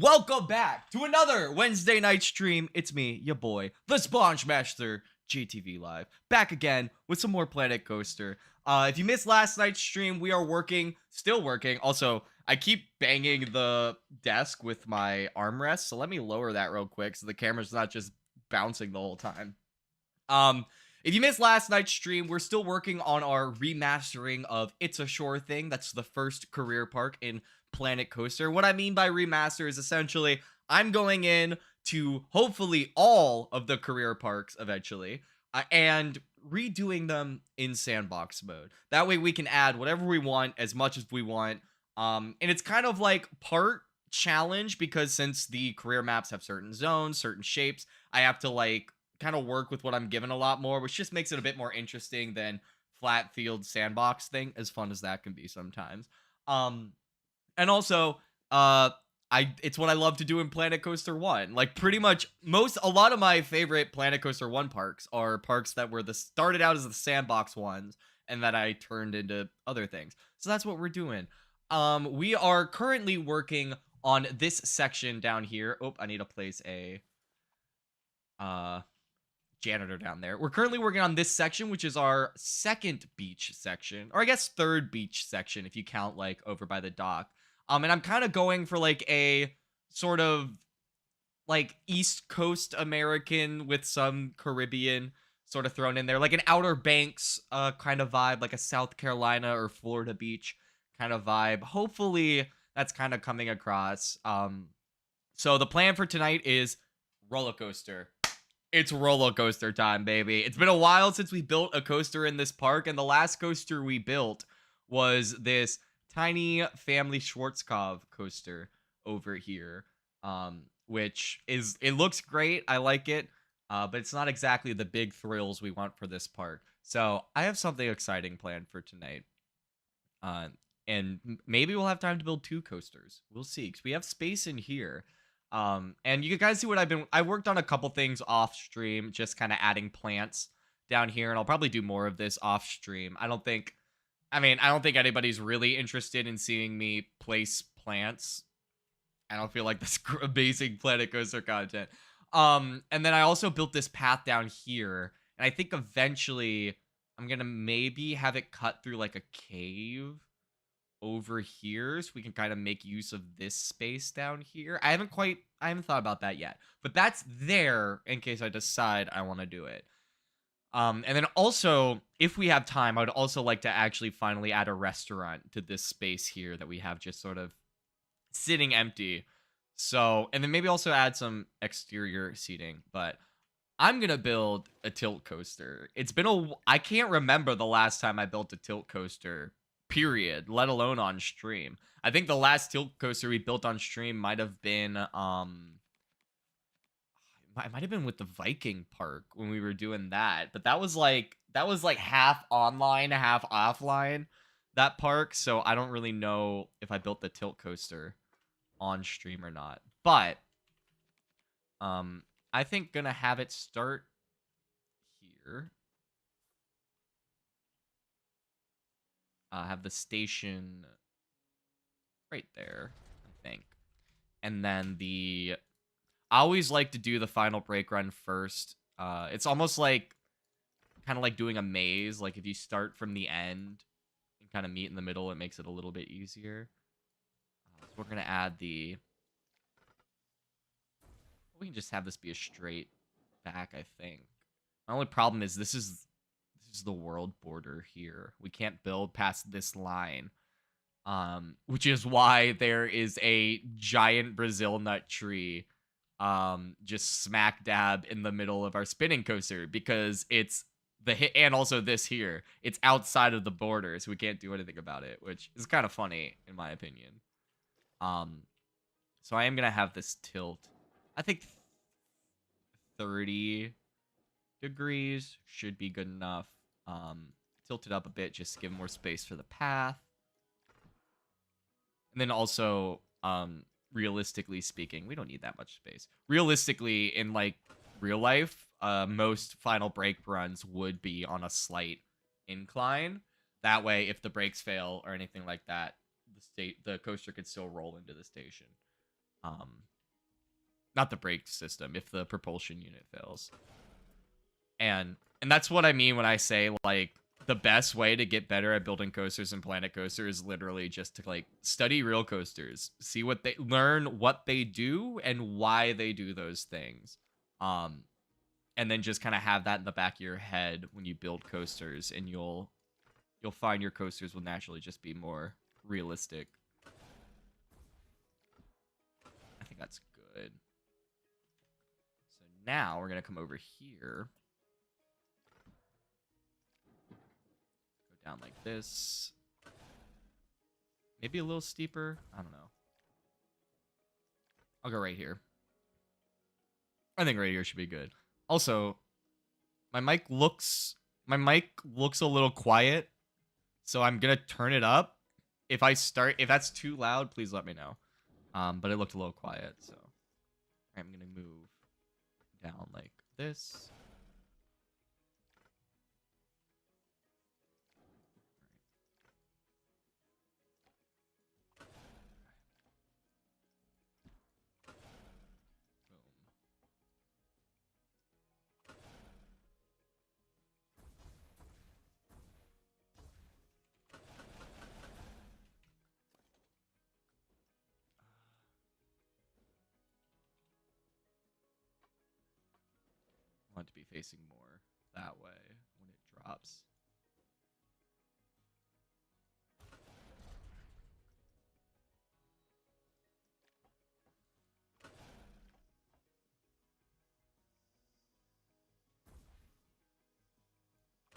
Welcome back to another Wednesday night stream. It's me, your boy, TheSponchMaster, GTV Live, back again with some more Planet Coaster. If you missed last night's stream, we are still working. Also, I keep banging the desk with my armrest, so let me lower that real quick so the camera's not just bouncing the whole time. If you missed last night's stream, we're still working on our remastering of It's a Shore Thing. That's the first career park in Planet Coaster. What I mean by remaster is essentially I'm going in to hopefully all of the career parks eventually and redoing them in sandbox mode. That way we can add whatever we want as much as we want. And it's kind of like part challenge because since the career maps have certain zones, certain shapes, I have to like kind of work with what I'm given a lot more, which just makes it a bit more interesting than flat field sandbox thing, as fun as that can be sometimes. And also, it's what I love to do in Planet Coaster 1. Like pretty much a lot of my favorite Planet Coaster 1 parks are parks that were started out as the sandbox ones and that I turned into other things. So that's what we're doing. We are currently working on this section down here. Oh, I need to place a janitor down there. We're currently working on this section, which is our second beach section, or I guess third beach section if you count like over by the dock. And I'm kind of going for like a sort of like East Coast American with some Caribbean sort of thrown in there, like an Outer Banks kind of vibe, like a South Carolina or Florida beach kind of vibe. Hopefully that's kind of coming across. So the plan for tonight is roller coaster. It's roller coaster time, baby. It's been a while since we built a coaster in this park, and the last coaster we built was this tiny family Schwarzkopf coaster over here, which it looks great. I like it, but it's not exactly the big thrills we want for this park. So I have something exciting planned for tonight, and maybe we'll have time to build two coasters. We'll see, because we have space in here. And you guys see what I worked on a couple things off stream, just kind of adding plants down here, and I'll probably do more of this off stream. I don't think anybody's really interested in seeing me place plants. I don't feel like that's amazing Planet Coaster content. And then I also built this path down here, and I think eventually I'm gonna maybe have it cut through like a cave over here so we can kind of make use of this space down here. I haven't thought about that yet, but that's there in case I decide I want to do it. And then also, if we have time, I would also like to actually finally add a restaurant to this space here that we have just sort of sitting empty. So, and then maybe also add some exterior seating, but I'm gonna build a tilt coaster. I can't remember the last time I built a tilt coaster, period, let alone on stream. I think the last tilt coaster we built on stream might have been it might have been with the Viking Park when we were doing that, but that was like half online, half offline, that park. So I don't really know if I built the tilt coaster on stream or not, but I think gonna have it start here. Have the station right there, I think. And then I always like to do the final brake run first. It's almost like kind of like doing a maze. Like if you start from the end and kind of meet in the middle, it makes it a little bit easier. So we're going to add we can just have this be a straight back, I think. My only problem is this is the world border here. We can't build past this line, which is why there is a giant Brazil nut tree just smack dab in the middle of our spinning coaster, because it's and also this here, it's outside of the border, so we can't do anything about it, which is kind of funny in my opinion. So I am gonna have this tilt, I think 30 degrees should be good enough. Tilt it up a bit just to give more space for the path. And then also, realistically speaking, we don't need that much space. Realistically, in like real life, most final brake runs would be on a slight incline. That way, if the brakes fail or anything like that, the coaster could still roll into the station. Not the brake system, if the propulsion unit fails. And that's what I mean when I say, like, the best way to get better at building coasters and planet coasters is literally just to, like, study real coasters, see what they learn, what they do, and why they do those things. And then just kind of have that in the back of your head when you build coasters, and you'll find your coasters will naturally just be more realistic. I think that's good. So now we're gonna come over here. Go down like this. Maybe a little steeper. I don't know. I'll go right here. I think right here should be good. Also, my mic looks a little quiet, so I'm gonna turn it up. If that's too loud, please let me know. But it looked a little quiet, so I'm gonna move down like this. I want it to be facing more that way when it drops.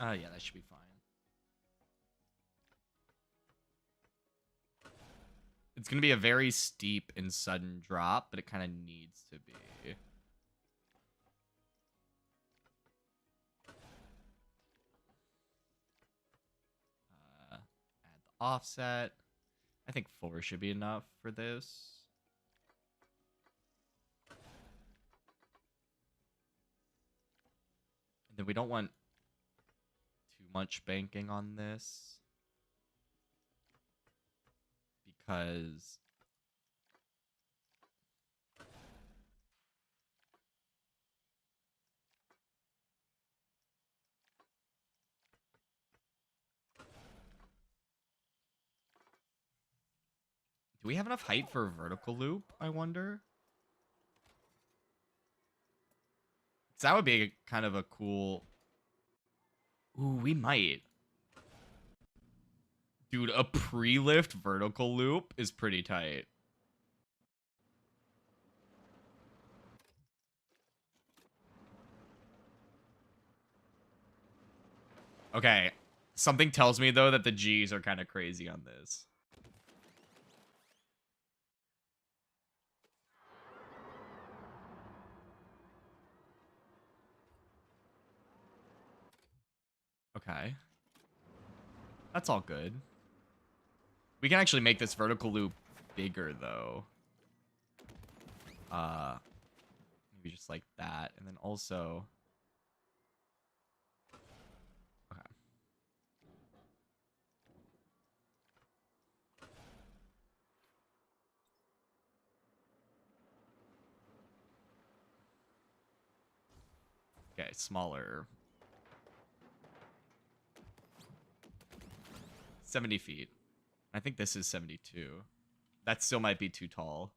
Yeah, that should be fine. It's going to be a very steep and sudden drop, but it kind of needs to be. Add the offset. I think 4 should be enough for this. And then we don't want too much banking on this, because do we have enough height for a vertical loop, I wonder? That would be kind of a cool... Ooh, we might. Dude, a pre-lift vertical loop is pretty tight. Okay. Something tells me, though, that the G's are kind of crazy on this. Okay. That's all good. We can actually make this vertical loop bigger, though. Maybe just like that. And then also... Okay. Okay, smaller. 70 feet. I think this is 72. That still might be too tall.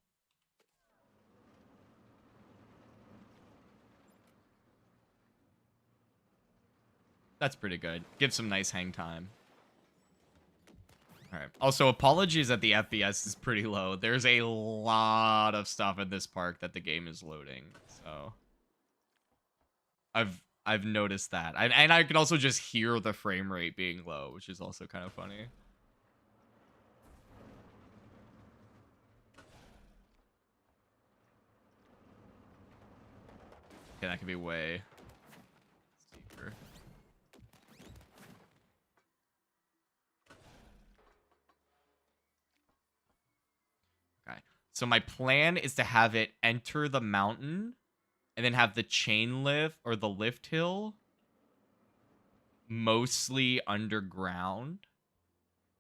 That's pretty good. Give some nice hang time. Alright. Also, apologies that the FPS is pretty low. There's a lot of stuff in this park that the game is loading. So I've noticed that. And I can also just hear the frame rate being low, which is also kind of funny. Okay, that could be way steeper. Okay. So my plan is to have it enter the mountain and then have the chain lift or the lift hill mostly underground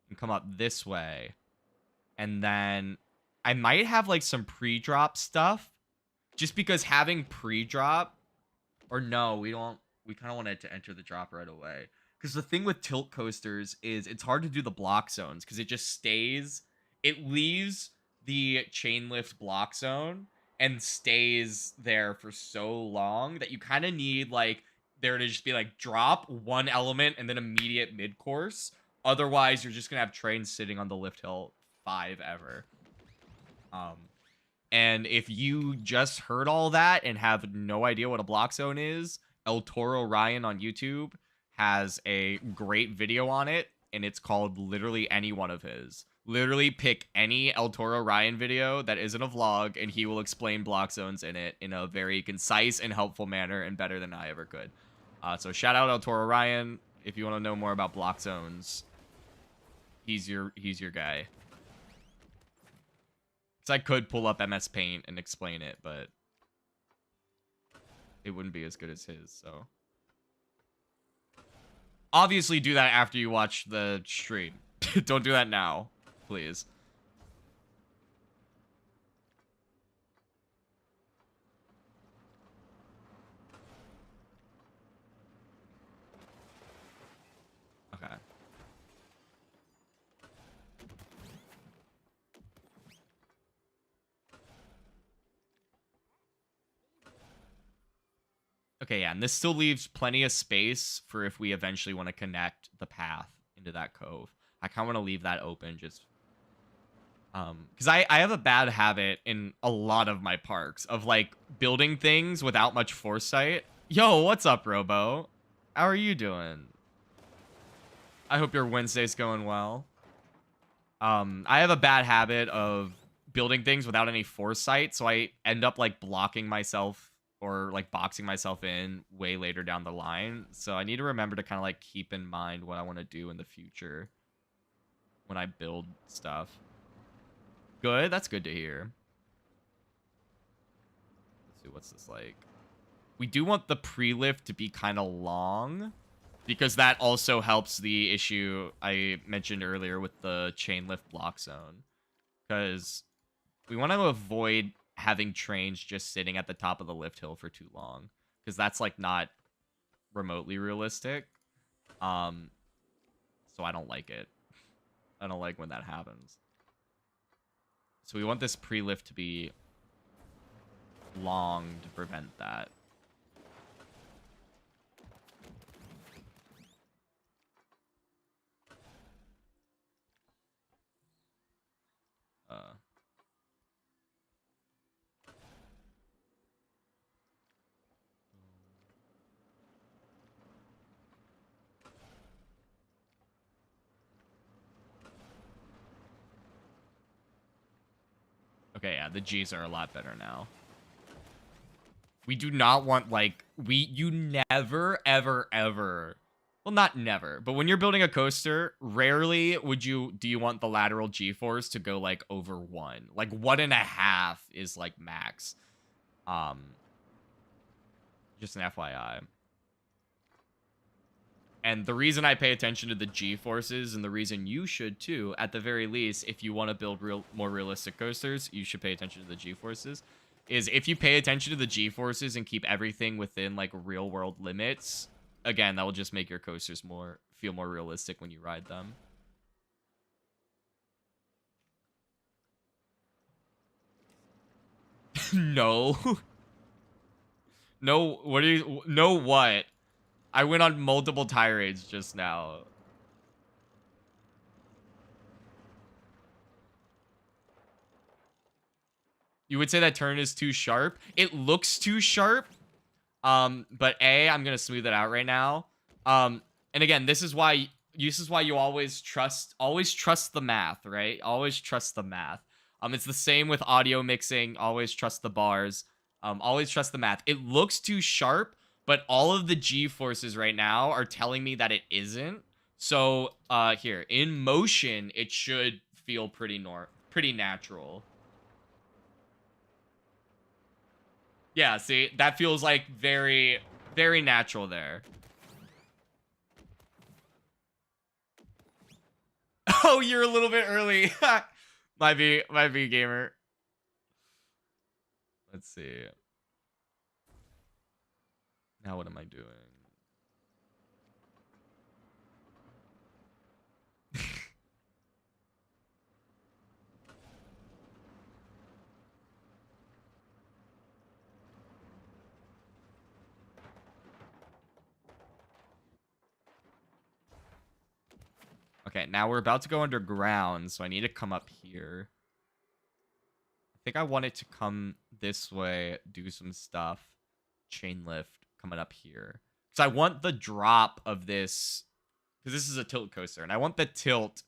and come up this way. And then I might have like some pre-drop stuff, just because having pre-drop, or no, we don't. We kind of want it to enter the drop right away. Because the thing with tilt coasters is it's hard to do the block zones because it just stays. It leaves the chain lift block zone and stays there for so long that you kind of need like there to just be like drop one element and then immediate mid course. Otherwise, you're just gonna have trains sitting on the lift hill 5 ever. And if you just heard all that and have no idea what a block zone is, El Toro Ryan on YouTube has a great video on it, and it's called literally any one of his. Literally pick any El Toro Ryan video that isn't a vlog, and he will explain block zones in it in a very concise and helpful manner, and better than I ever could. So shout out El Toro Ryan if you want to know more about block zones. He's your guy. So I could pull up MS Paint and explain it, but it wouldn't be as good as his, so. Obviously do that after you watch the stream. Don't do that now, please. Okay. Okay, yeah, and this still leaves plenty of space for if we eventually want to connect the path into that cove. I kind of want to leave that open just... because I have a bad habit in a lot of my parks of, like, building things without much foresight. Yo, what's up, Robo? How are you doing? I hope your Wednesday's going well. I have a bad habit of building things without any foresight, so I end up, like, blocking myself or like boxing myself in way later down the line. So I need to remember to kind of like keep in mind what I want to do in the future when I build stuff. Good. That's good to hear. Let's see. What's this like? We do want the pre-lift to be kind of long because that also helps the issue I mentioned earlier with the chain lift block zone. Because we want to avoid having trains just sitting at the top of the lift hill for too long, because that's like not remotely realistic. So I don't like it. I don't like when that happens. So we want this pre-lift to be long to prevent that. Okay, yeah, the G's are a lot better now. We do not want, like, you never, ever, ever, well, not never, but when you're building a coaster, rarely do you want the lateral G-force to go, like, over 1. Like, 1.5 is, like, max. Just an FYI. And the reason I pay attention to the G-forces, and the reason you should too, at the very least, if you want to build more realistic coasters, you should pay attention to the G-forces, is if you pay attention to the G-forces and keep everything within, like, real-world limits, again, that will just make your coasters feel more realistic when you ride them. No. No, what do you... No what? I went on multiple tirades just now. You would say that turn is too sharp? It looks too sharp. But I'm gonna smooth it out right now. And again, this is why you always trust the math, right? Always trust the math. It's the same with audio mixing. Always trust the bars. Always trust the math. It looks too sharp, but all of the G-forces right now are telling me that it isn't. So, here, in motion, it should feel pretty natural. Yeah, see, that feels like very, very natural there. Oh, you're a little bit early. might be gamer. Let's see. Now what am I doing? Okay, now we're about to go underground, so I need to come up here. I think I want it to come this way, do some stuff. Chain lift coming up here. So I want the drop of this, because this is a tilt coaster, and I want the tilt,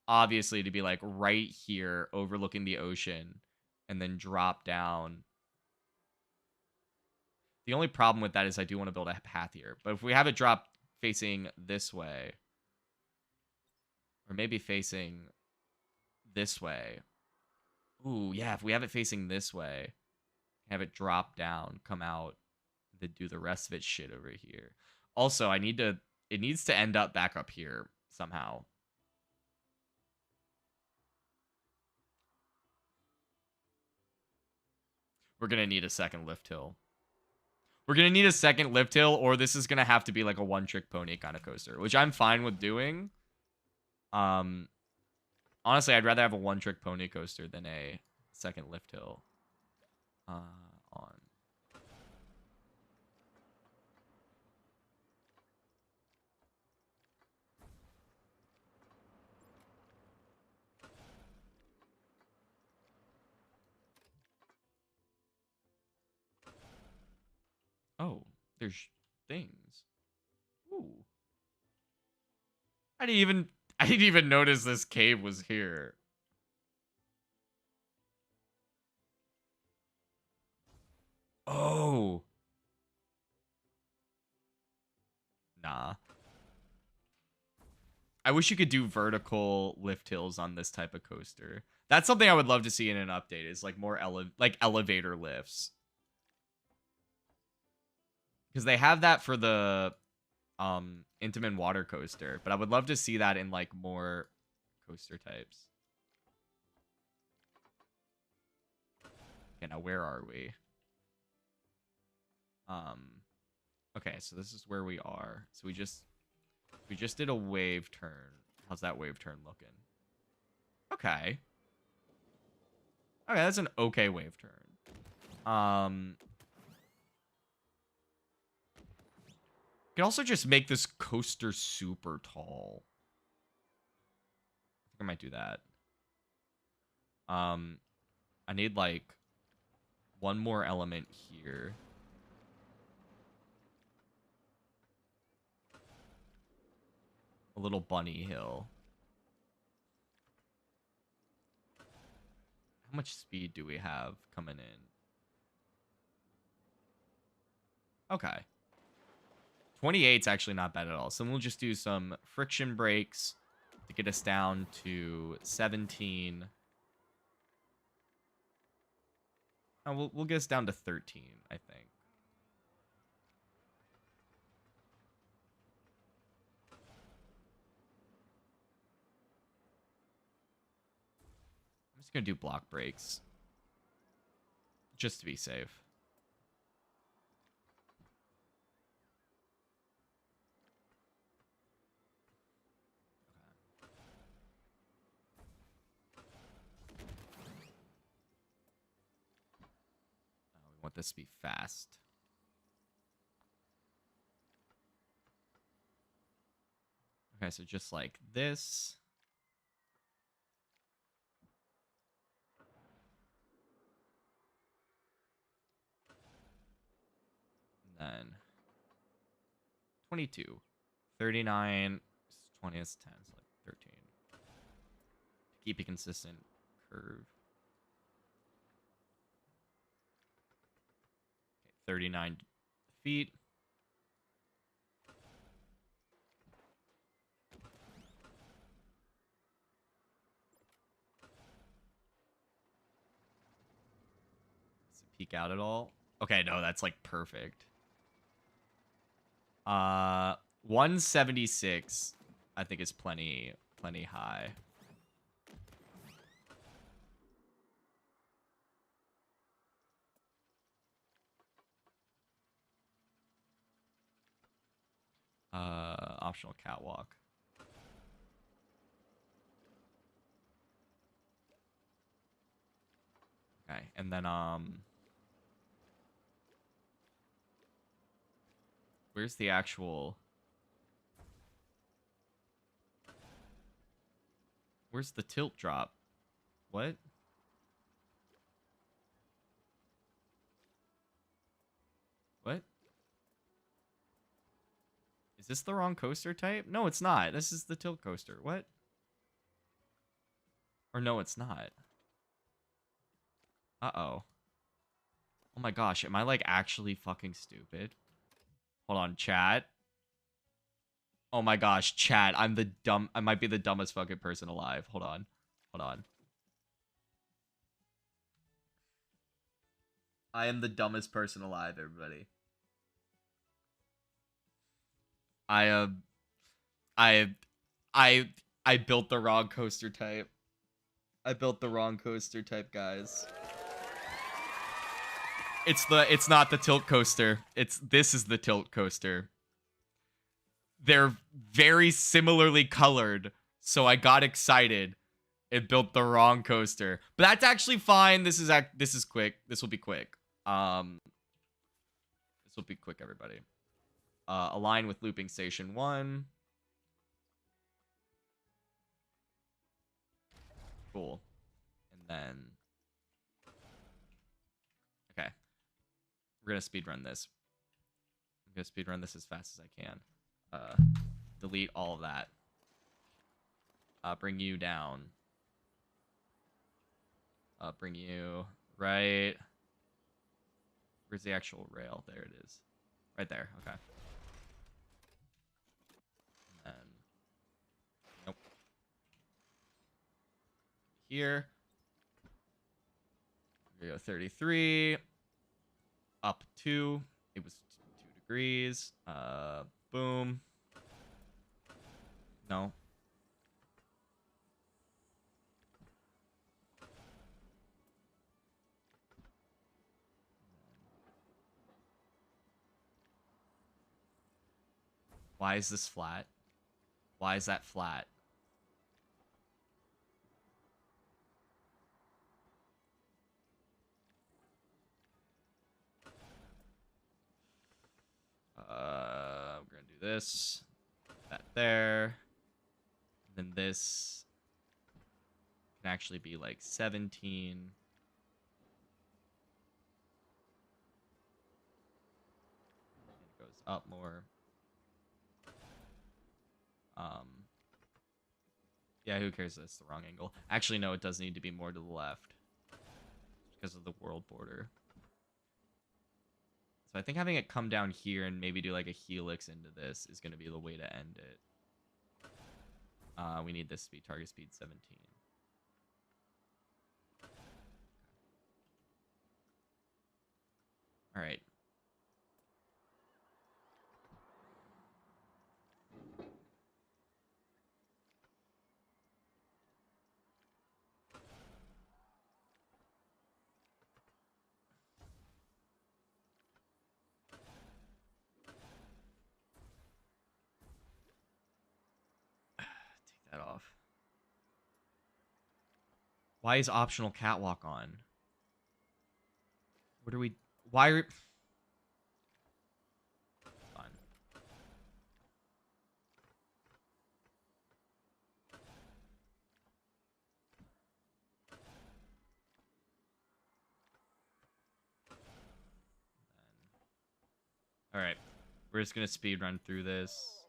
obviously, to be like right here, overlooking the ocean, and then drop down. The only problem with that is I do want to build a path here. But if we have it drop facing this way, or maybe facing this way. Ooh, yeah, if we have it facing this way, have it drop down, come out, then do the rest of its shit over here. Also, it needs to end up back up here somehow. We're going to need a second lift hill. We're going to need a second lift hill, or this is going to have to be like a one-trick pony kind of coaster, which I'm fine with doing. Honestly, I'd rather have a one-trick pony coaster than a second lift hill. On. Oh, there's things. Ooh. I didn't even notice this cave was here. Oh. Nah. I wish you could do vertical lift hills on this type of coaster. That's something I would love to see in an update, is like more elevator lifts. Because they have that for the Intamin water coaster, but I would love to see that in like more coaster types. Okay, now where are we? Okay, so this is where we are. So we just did a wave turn. How's that wave turn looking? Okay. Okay, that's an okay wave turn. You can also just make this coaster super tall. I think I might do that. I need like one more element here. A little bunny hill. How much speed do we have coming in? Okay. 28's actually not bad at all. So we'll just do some friction brakes to get us down to 17. Oh, we'll get us down to 13, I think. I'm just going to do block brakes. Just to be safe. We want this to be fast. Okay, so just like this. And then 22. 39, 20 is 10, so like 13. To keep a consistent curve. Okay, 39 feet. Does it peek out at all? Okay, no, that's like perfect. 176, I think is plenty high. optional catwalk. Okay, and then where's the actual? Where's the tilt drop? What? What? Is this the wrong coaster type? No, it's not. This is the tilt coaster. What? Or no, it's not. Uh-oh. Oh my gosh, am I like actually fucking stupid? Hold on, chat. Oh my gosh, chat. I might be the dumbest fucking person alive. Hold on. Hold on. I am the dumbest person alive, everybody. I I I I built the wrong coaster type. I built the wrong coaster type, guys. It's not the tilt coaster. This is the tilt coaster. They're very similarly colored, so I got excited. It built the wrong coaster. But that's actually fine. This is quick. This will be quick. This will be quick, everybody. Align with looping station 1. Cool. And then okay. We're gonna speedrun this. I'm gonna speedrun this as fast as I can. Delete all of that. Bring you down. Bring you right. Where's the actual rail? There it is. Right there. Okay. And then, nope. Here. We go 33. Up 2. It was 2 degrees. Boom. No. Why is this flat? Why is that flat? We're gonna do this. That there. And then this can actually be like 17. It goes up more. Yeah, who cares? That's the wrong angle. Actually, no, it does need to be more to the left because of the world border. So I think having it come down here and maybe do like a helix into this is going to be the way to end it. We need this to be target speed 17. All right. Take that off. Why is optional catwalk on? What are we... Why are... Fine. All right. We're just going to speed run through this.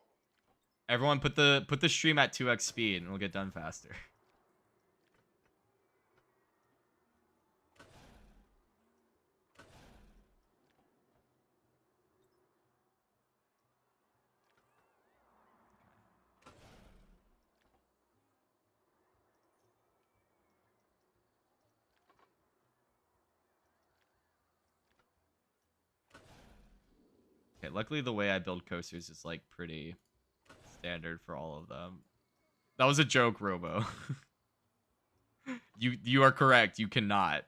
Everyone put the stream at 2x speed and we'll get done faster. Okay, luckily the way I build coasters is like pretty standard for all of them. That was a joke, Robo. You are correct. You cannot.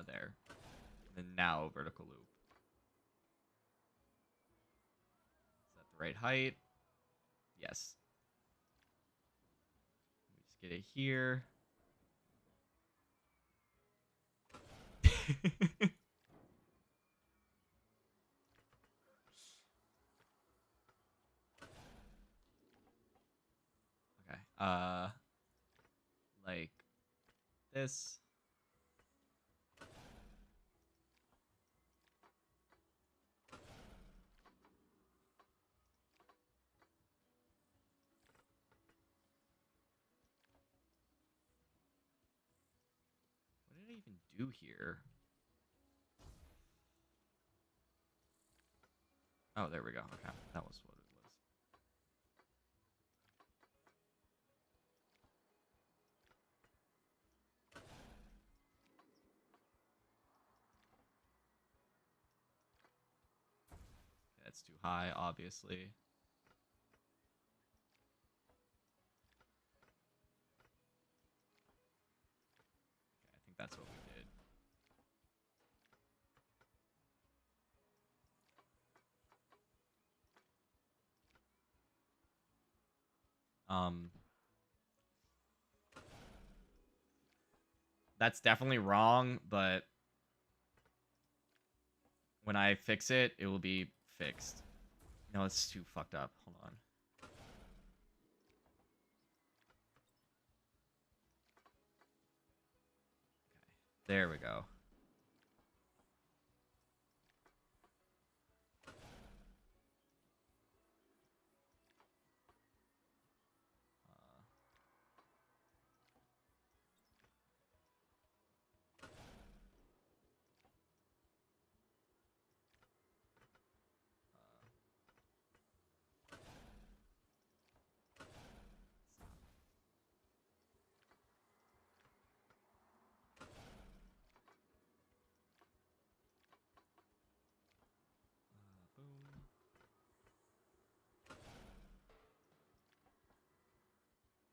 There. And then now vertical loop. Is that the right height? Yes. Let me just get it here. Okay. Like this. What did I even do here? Oh, there we go. Okay. That was what it was. Okay, that's too high, obviously. Okay, I think that's what we did. That's definitely wrong, but when I fix it, it will be fixed. No, it's too fucked up. Hold on. Okay, there we go. Boom.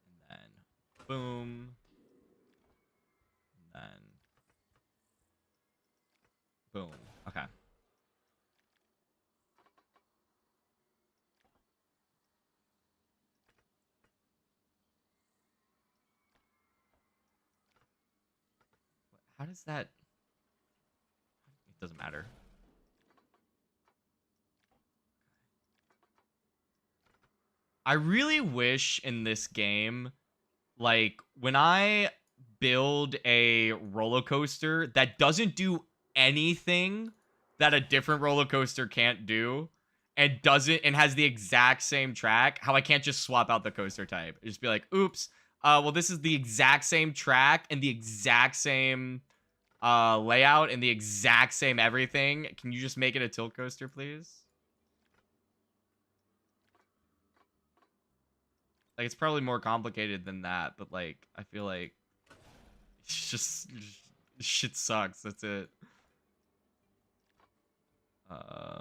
And then boom. And then boom. Okay. How does that... It doesn't matter. I really wish in this game, like, when I build a roller coaster that doesn't do anything that a different roller coaster can't do, and has the exact same track, how I can't just swap out the coaster type. Just be like, oops, well, this is the exact same track and the exact same layout and the exact same everything. Can you just make it a tilt coaster, please? Like, it's probably more complicated than that, but like, I feel like it's just shit sucks. That's it. Uh,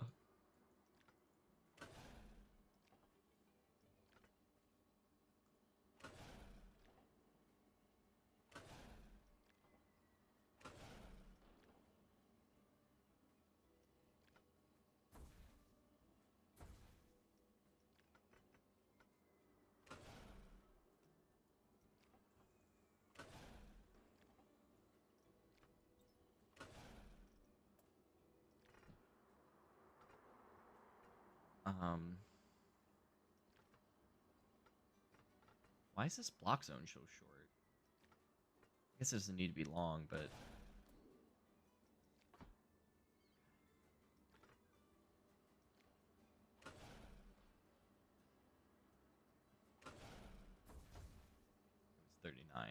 um, why is this block zone so short? I guess it doesn't need to be long, but it's 39.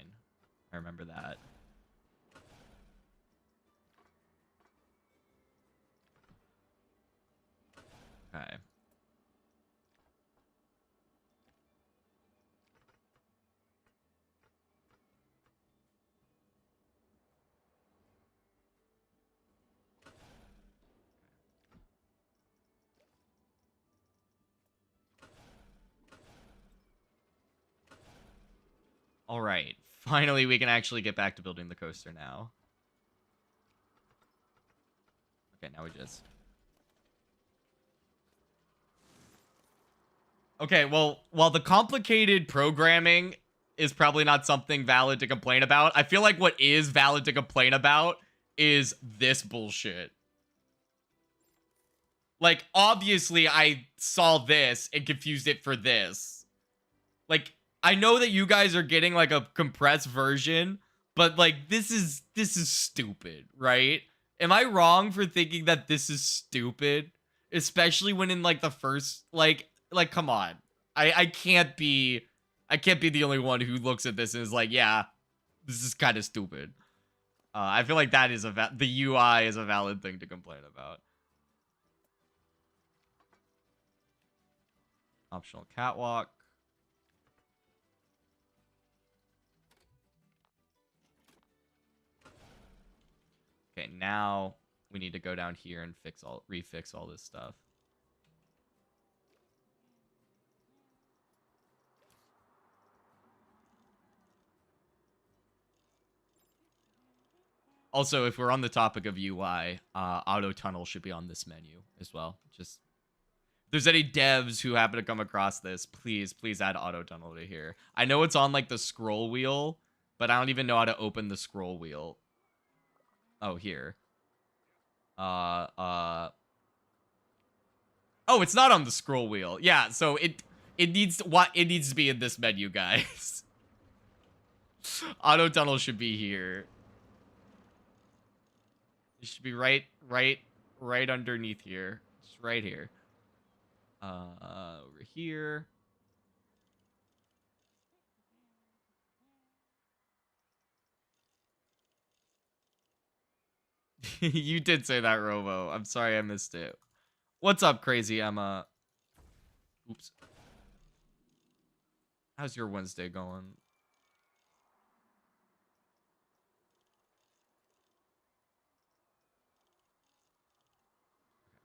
I remember that. Okay. All right. Finally, we can actually get back to building the coaster now. Okay, now we just... Okay, well, while the complicated programming is probably not something valid to complain about, I feel like what is valid to complain about is this bullshit. Like, obviously, I saw this and confused it for this. Like, I know that you guys are getting, like, a compressed version, but, like, this is stupid, right? Am I wrong for thinking that this is stupid? Especially when in, like, the first, like, come on. I can't be the only one who looks at this and is like, yeah, this is kind of stupid. I feel like that is the UI is a valid thing to complain about. Optional catwalk. Okay, now we need to go down here and refix all this stuff. Also, if we're on the topic of UI, auto tunnel should be on this menu as well. Just if there's any devs who happen to come across this, please add auto tunnel to here. I know it's on like the scroll wheel, but I don't even know how to open the scroll wheel. Oh, here. Oh, it's not on the scroll wheel. Yeah, so it needs to be in this menu, guys. Auto tunnel should be here. It should be right underneath here. Just right here. Over here. You did say that, Robo. I'm sorry I missed it. What's up, Crazy Emma? Oops. How's your Wednesday going?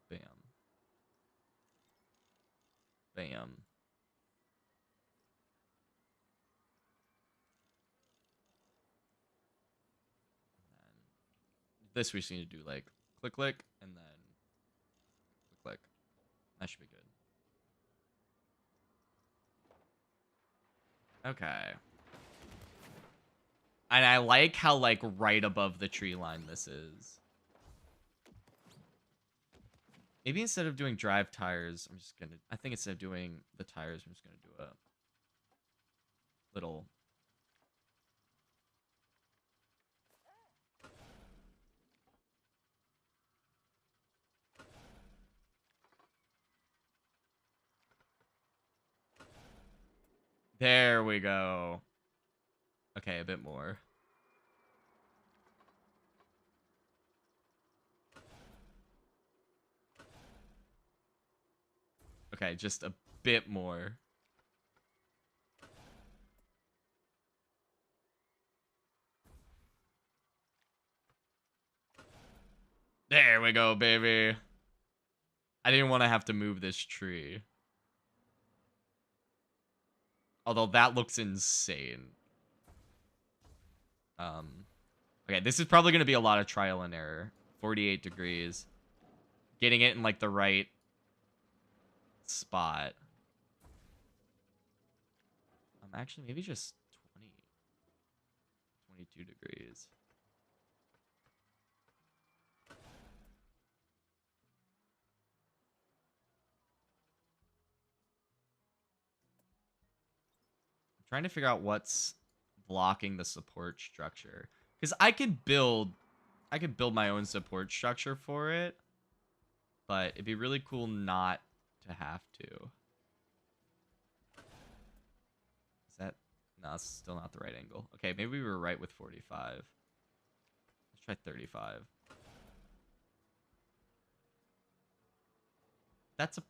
Bam. Bam. And this we just need to do like click, click, and then click, click. That should be good. Okay. And I like how like right above the tree line this is. Maybe instead of doing drive tires, I think instead of doing the tires, I'm just gonna do a little. There we go. Okay, a bit more. Okay, just a bit more. There we go, baby. I didn't want to have to move this tree. Although that looks insane. Okay, this is probably going to be a lot of trial and error. 48 degrees. Getting it in, like, the right spot. Actually, maybe just 22 degrees. I'm trying to figure out what's blocking the support structure. Because I could build my own support structure for it. But it'd be really cool not to have to. Is that... No, it's still not the right angle. Okay, maybe we were right with 45. Let's try 35. That's a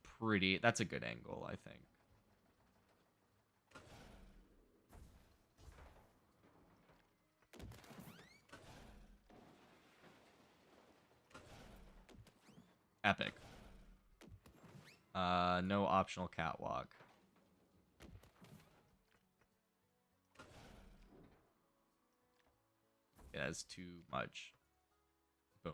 good angle, I think. Epic. No optional catwalk. Yeah, that's too much. Boom.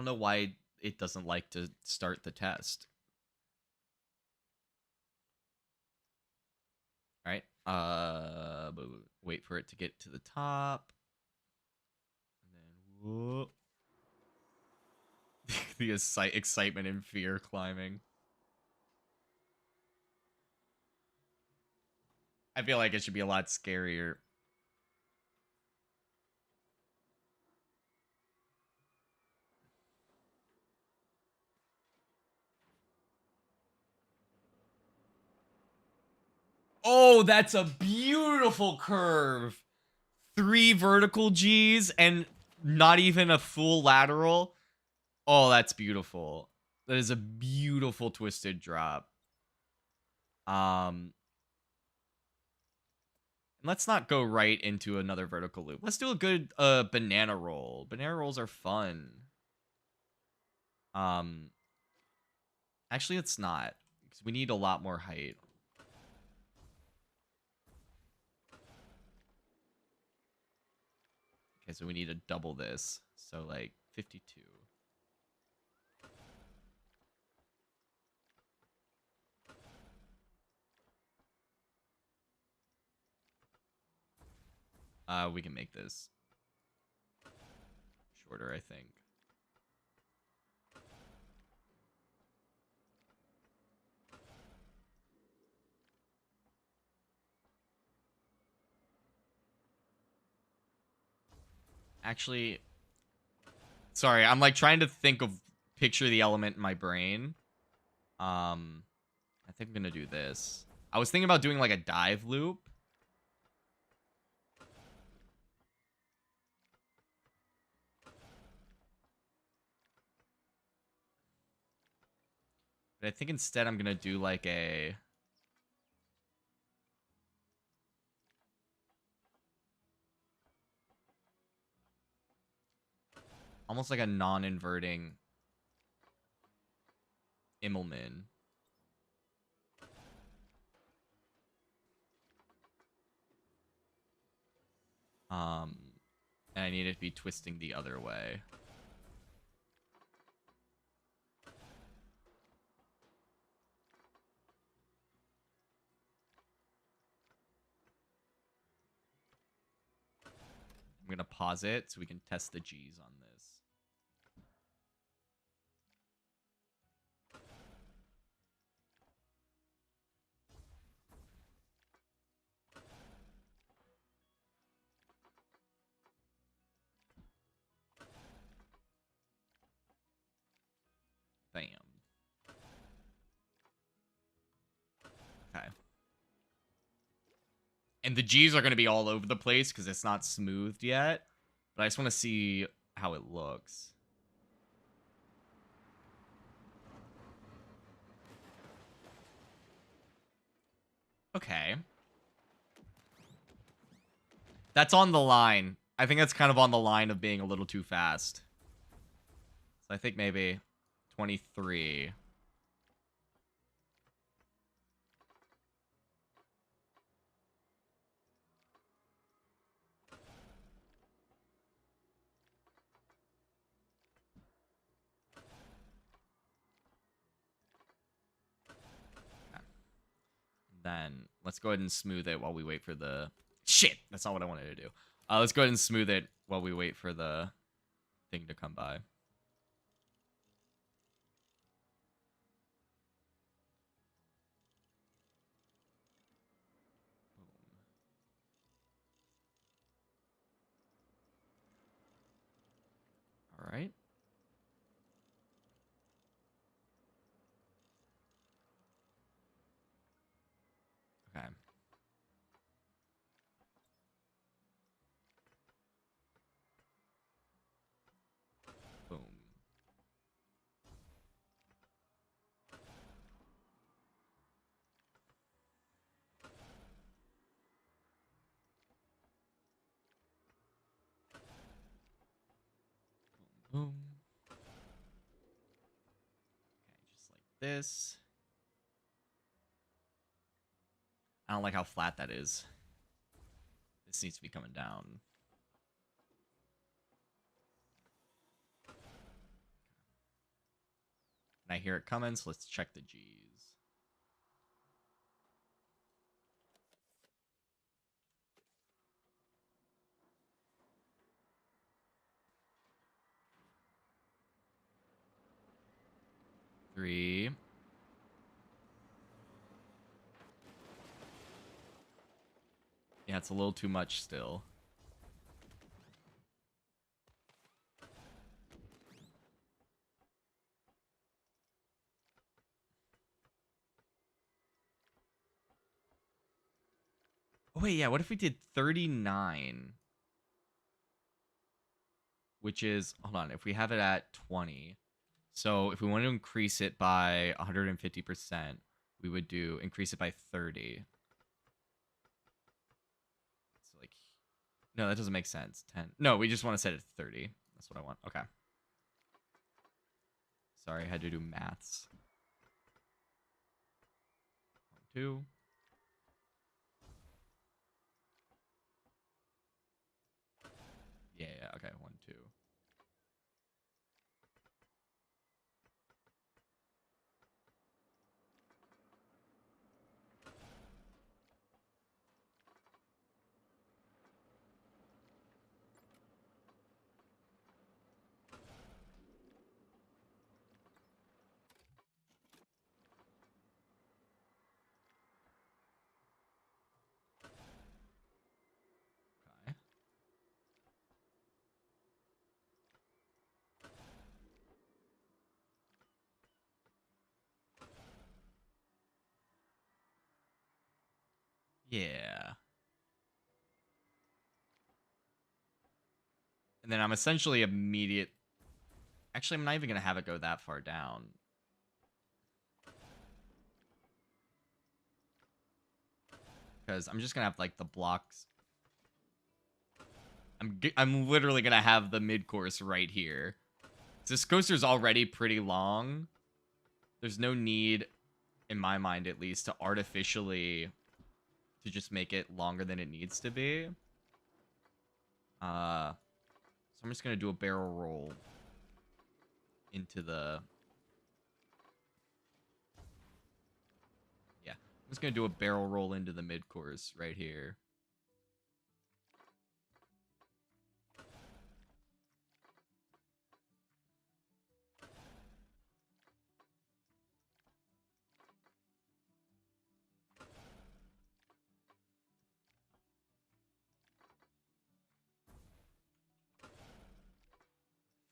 don't know why it doesn't like to start the test. All right. Wait for it to get to the top. And then whoop. The excitement and fear climbing. I feel like it should be a lot scarier. Oh, that's a beautiful curve. 3 vertical G's and not even a full lateral. Oh, that's beautiful. That is a beautiful twisted drop. Let's not go right into another vertical loop. Let's do a good banana roll. Banana rolls are fun. Um Actually it's not, because we need a lot more height. Okay, so we need to double this. So like 52. We can make this shorter, I think. Actually, sorry, I'm like trying to picture the element in my brain. I think I'm gonna do this. I was thinking about doing like a dive loop. But I think instead I'm gonna do like almost like a non-inverting Immelman. And I need it to be twisting the other way. I'm gonna pause it so we can test the G's on this. Bam. Okay. And the G's are going to be all over the place because it's not smoothed yet. But I just want to see how it looks. Okay. That's on the line. I think that's kind of on the line of being a little too fast. So I think maybe 23. Okay. Then let's go ahead and smooth it while we wait for the... Shit! That's not what I wanted to do. Let's go ahead and smooth it while we wait for the thing to come by. All right. Okay. Boom. Boom. Okay, just like this. I don't like how flat that is. This needs to be coming down. And I hear it coming, so let's check the G's. Three. Yeah, it's a little too much still. Oh, wait, yeah, what if we did 39? Which is, hold on, if we have it at 20. So if we want to increase it by 150%, we would increase it by 30. So like, no, that doesn't make sense. 10. No, we just want to set it to 30. That's what I want. Okay. Sorry, I had to do maths. 1, 2. Yeah, okay, 1, 2. Okay. Yeah. And then I'm essentially immediate. Actually, I'm not even going to have it go that far down. Because I'm just going to have, like, the blocks. I'm literally going to have the mid-course right here. This coaster's already pretty long. There's no need, in my mind at least, to artificially to just make it longer than it needs to be. So I'm just going to do a barrel roll into the... Yeah, I'm just going to do a barrel roll into the mid-course right here.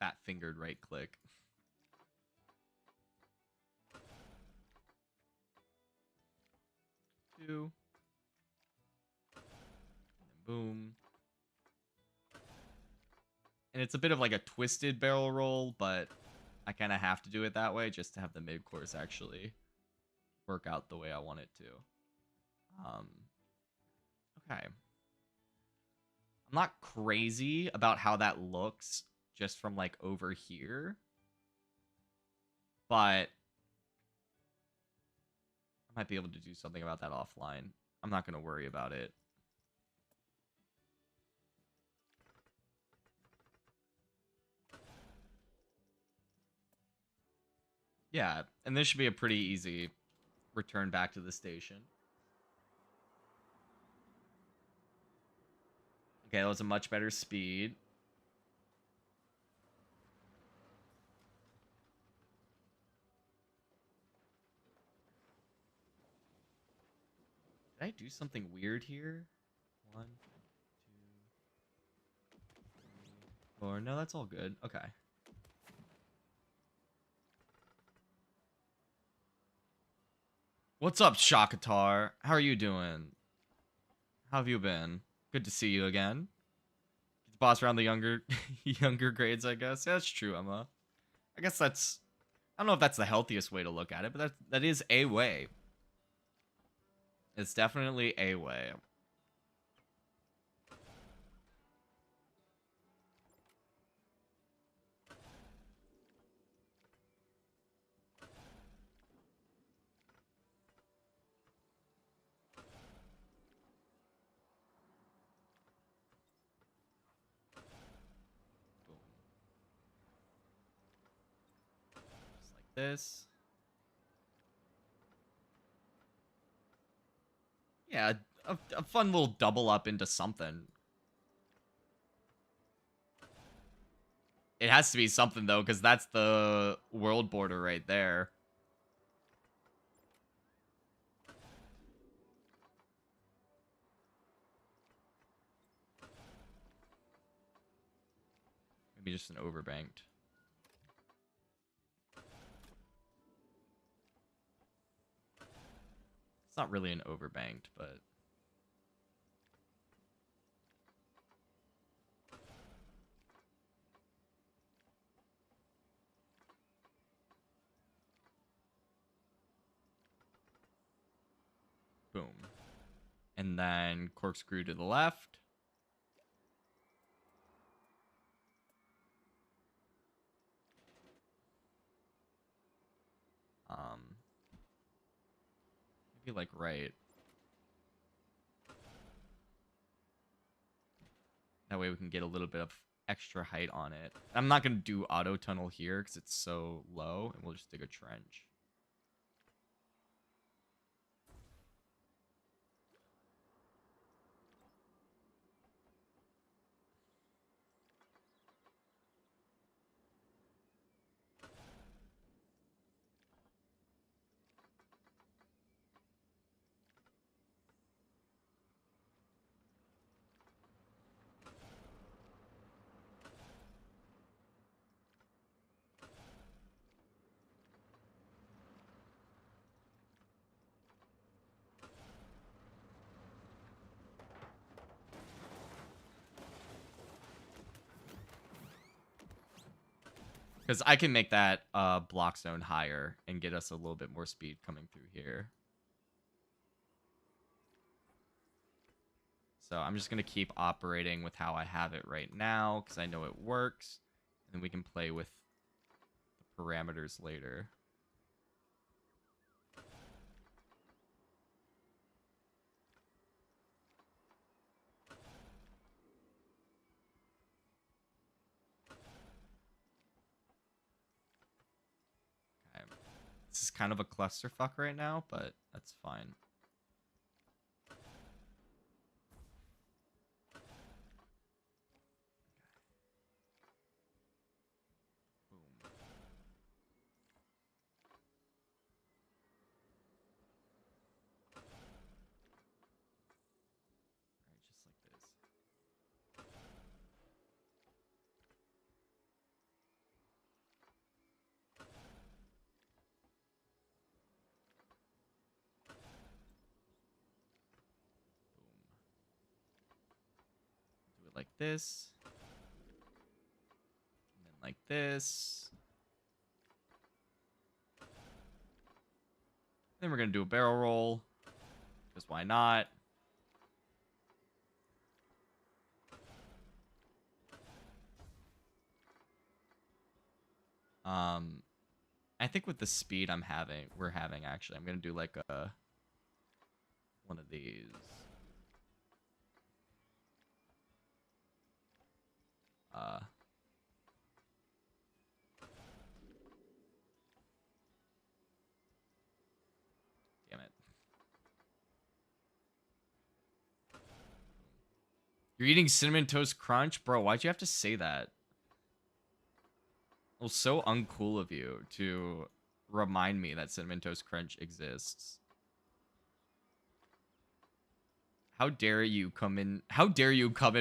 Fat-fingered right-click. Two. And then boom. And it's a bit of like a twisted barrel roll, but I kind of have to do it that way just to have the mid-course actually work out the way I want it to. Okay. I'm not crazy about how that looks just from like over here, but I might be able to do something about that offline. I'm not going to worry about it. Yeah, and this should be a pretty easy return back to the station. Okay, that was a much better speed. Did I do something weird here? 1, 2, 3, 4. No, that's all good. Okay. What's up, Shakatar? How are you doing? How have you been? Good to see you again. Get the boss around the younger younger grades, I guess. Yeah, that's true, Emma. I guess that's I don't know if that's the healthiest way to look at it, but that is a way. It's definitely a way. Boom. Just like this. Yeah, a fun little double up into something. It has to be something, though, because that's the world border right there. Maybe just an overbanked. It's not really an overbanked, but... Boom. And then corkscrew to the left. Maybe like right. That way we can get a little bit of extra height on it. I'm not going to do auto tunnel here because it's so low, and we'll just dig a trench. Because I can make that block zone higher and get us a little bit more speed coming through here. So I'm just going to keep operating with how I have it right now because I know it works. And then we can play with the parameters later. Okay. This is kind of a clusterfuck right now, but that's fine. Like this, and then like this. Then we're gonna do a barrel roll, because why not? I think with the speed we're having actually, I'm gonna do like a one of these. Damn it. You're eating Cinnamon Toast Crunch? Bro, why'd you have to say that? It was so uncool of you to remind me that Cinnamon Toast Crunch exists. How dare you come in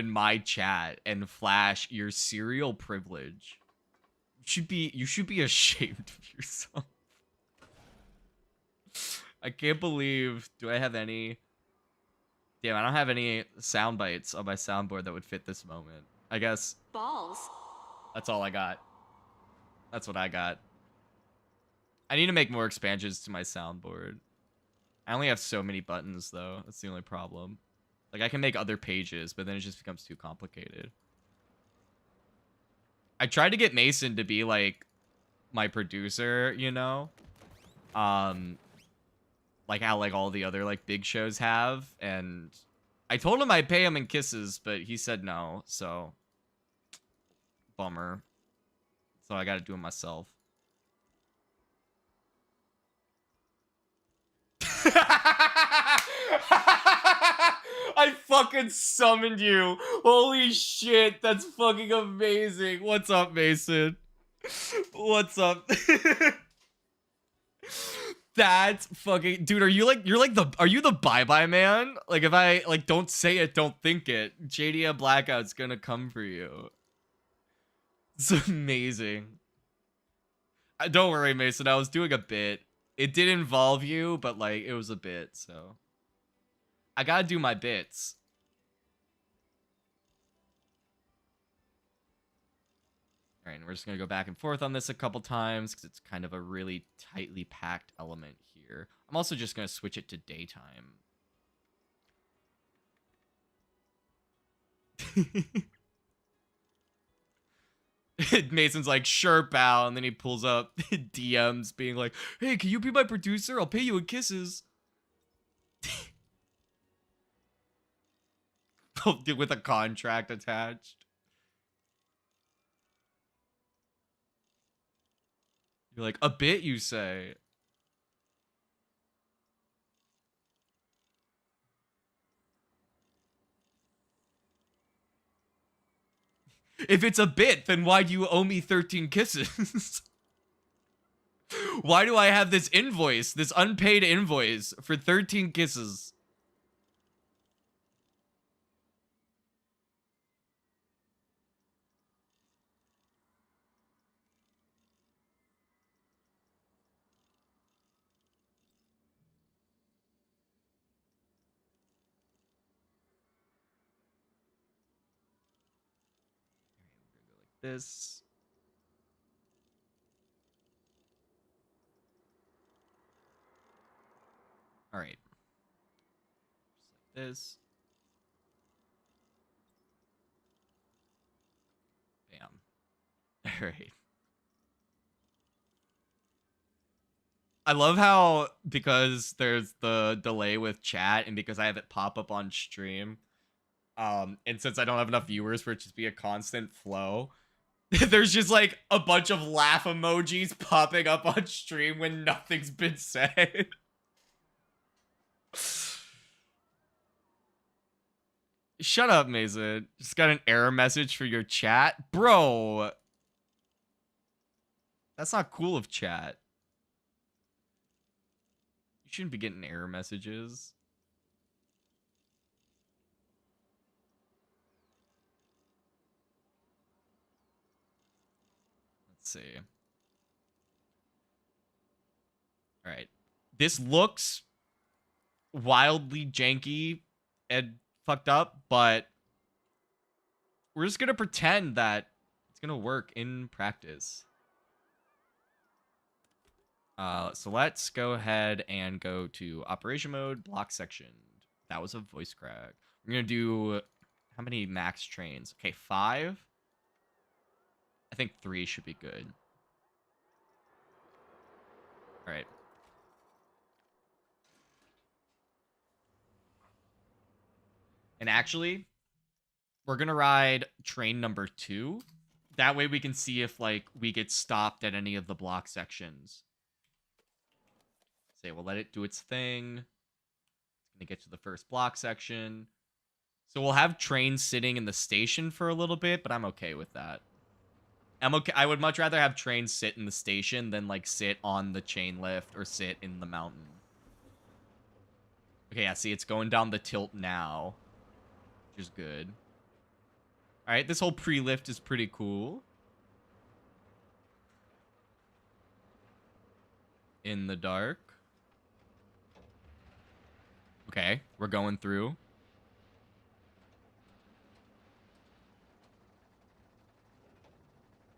my chat and flash your cereal privilege? You should be ashamed of yourself. I can't believe. Do I have any? Damn, I don't have any sound bites on my soundboard that would fit this moment. I guess. Balls. That's all I got. That's what I got. I need to make more expansions to my soundboard. I only have so many buttons, though. That's the only problem. Like, I can make other pages, but then it just becomes too complicated. I tried to get Mason to be, like, my producer, you know? Like how, like, all the other, like, big shows have. And I told him I'd pay him in kisses, but he said no, so... Bummer. So I gotta do it myself. I fucking summoned you. Holy shit, that's fucking amazing. What's up, Mason? What's up? That's fucking dude, are you like are you the bye-bye man? Like if I like don't say it, don't think it. JDM Blackout's gonna come for you. It's amazing. Don't worry, Mason, I was doing a bit. It did involve you, but like it was a bit, so I gotta do my bits. All right, and we're just gonna go back and forth on this a couple times because it's kind of a really tightly packed element here. I'm also just gonna switch it to daytime. Mason's like, sure, pal, and then he pulls up DMs being like, hey, can you be my producer? I'll pay you in kisses. With a contract attached. You're like, a bit, you say? If it's a bit, then why do you owe me 13 kisses? Why do I have this invoice, this unpaid invoice for 13 kisses? This. All right. Just like this. Bam. All right. I love how, because there's the delay with chat and because I have it pop up on stream, and since I don't have enough viewers for it to just be a constant flow, there's just like a bunch of laugh emojis popping up on stream when nothing's been said. Shut up, Mason. Just got an error message for your chat. Bro. That's not cool of chat. You shouldn't be getting error messages. Let's see. All right. This looks wildly janky and fucked up, but we're just going to pretend that it's going to work in practice. So let's go ahead and go to operation mode, block section. That was a voice crack. We're going to do how many max trains? Okay, 5. I think 3 should be good. All right. And actually, we're going to ride train number 2. That way we can see if like we get stopped at any of the block sections. Say we'll let it do its thing. It's going to get to the first block section. So we'll have trains sitting in the station for a little bit, but I'm okay with that. I'm okay. I would much rather have trains sit in the station than like sit on the chain lift or sit in the mountain. Okay, yeah, see, it's going down the tilt now, which is good. All right, this whole pre-lift is pretty cool. In the dark. Okay, we're going through.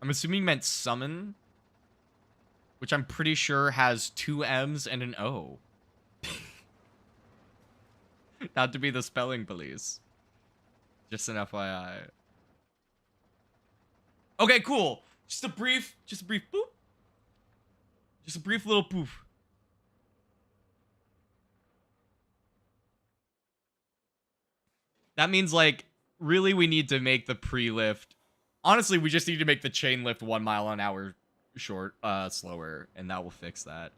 I'm assuming meant summon, which I'm pretty sure has 2 M's and an O. Not to be the spelling police. Just an FYI. Okay, cool. Just a brief boop. Just a brief little poof. That means, like, really we need to make the pre-lift. Honestly, we just need to make the chain lift 1 mile an hour slower, and that will fix that.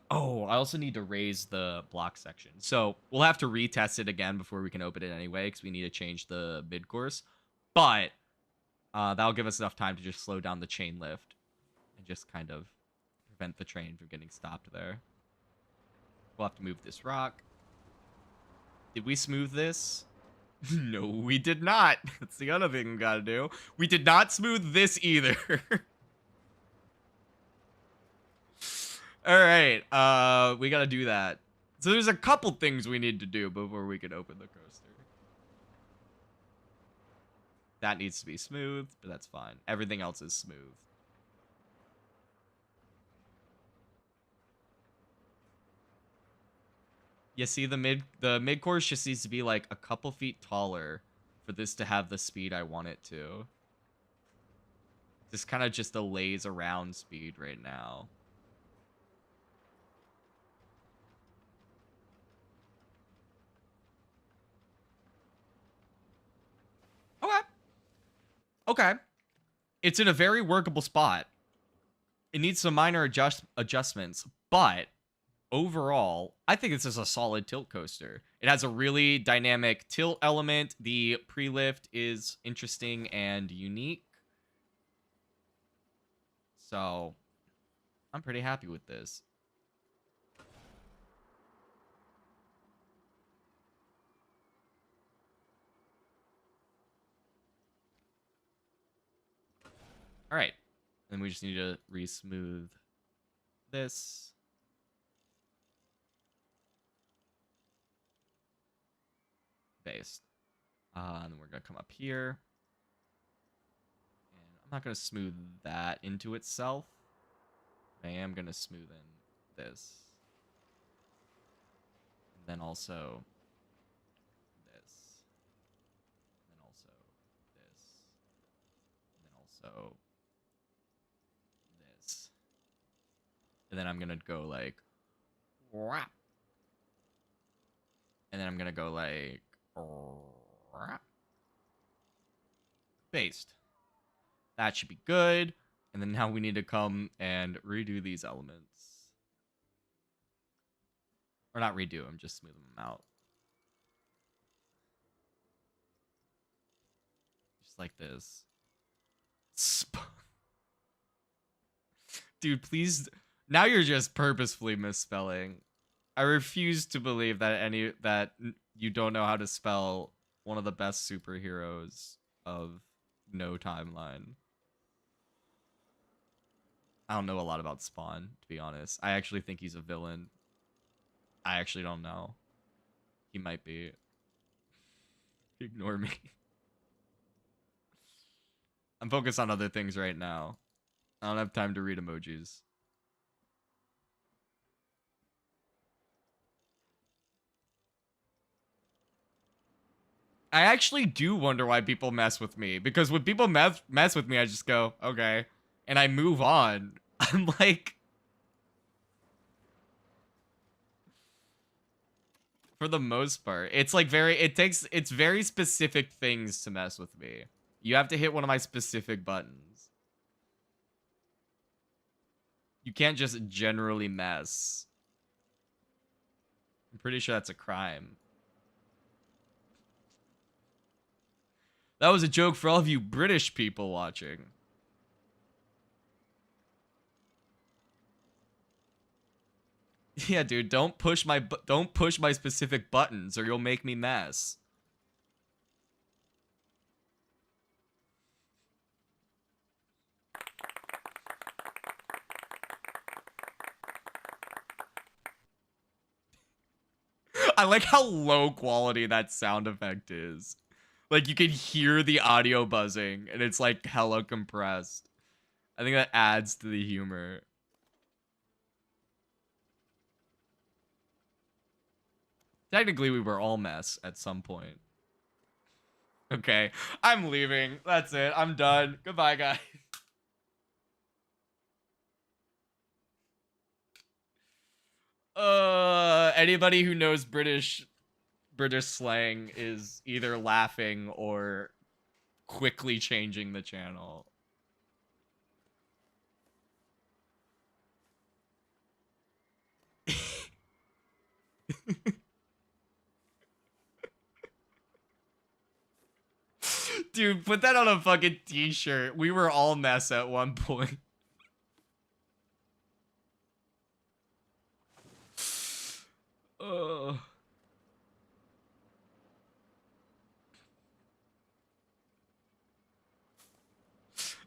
Oh, I also need to raise the block section. So we'll have to retest it again before we can open it anyway, because we need to change the mid course. But that'll give us enough time to just slow down the chain lift and just kind of prevent the train from getting stopped there. We'll have to move this rock. Did we smooth this? No, we did not. That's the other thing we gotta do. We did not smooth this either. All right, we gotta do that. So there's a couple things we need to do before we can open the coaster. That needs to be smooth, but that's fine. Everything else is smooth. You see, the mid course just needs to be like a couple feet taller for this to have the speed I want it to. This kind of just a lays around speed right now. Okay. Okay. It's in a very workable spot. It needs some minor adjustments, but overall, I think this is a solid tilt coaster. It has a really dynamic tilt element. The pre-lift is interesting and unique. So, I'm pretty happy with this. All right. Then we just need to re-smooth this. Based. And then we're going to come up here. And I'm not going to smooth that into itself. I am going to smoothen this. And then also this. And then also this. And then also this. And then I'm going to go like... And then I'm going to go like... Based. That should be good. And then now we need to come and redo these elements. Or not redo them, just smooth them out. Just like this. Dude, please. Now you're just purposefully misspelling. I refuse to believe that you don't know how to spell one of the best superheroes of no timeline. I don't know a lot about Spawn, to be honest. I actually think he's a villain. I actually don't know. He might be. Ignore me. I'm focused on other things right now. I don't have time to read emojis. I actually do wonder why people mess with me. Because when people mess with me, I just go, okay. And I move on. I'm like... For the most part. It's like it's very specific things to mess with me. You have to hit one of my specific buttons. You can't just generally mess. I'm pretty sure that's a crime. That was a joke for all of you British people watching. Yeah, dude, don't push my specific buttons or you'll make me mess. I like how low quality that sound effect is. Like, you can hear the audio buzzing, and it's, like, hella compressed. I think that adds to the humor. Technically, we were all mess at some point. Okay, I'm leaving. That's it. I'm done. Goodbye, guys. Anybody who knows British slang is either laughing or quickly changing the channel. Dude, put that on a fucking t-shirt. We were all mess at one point. Ugh.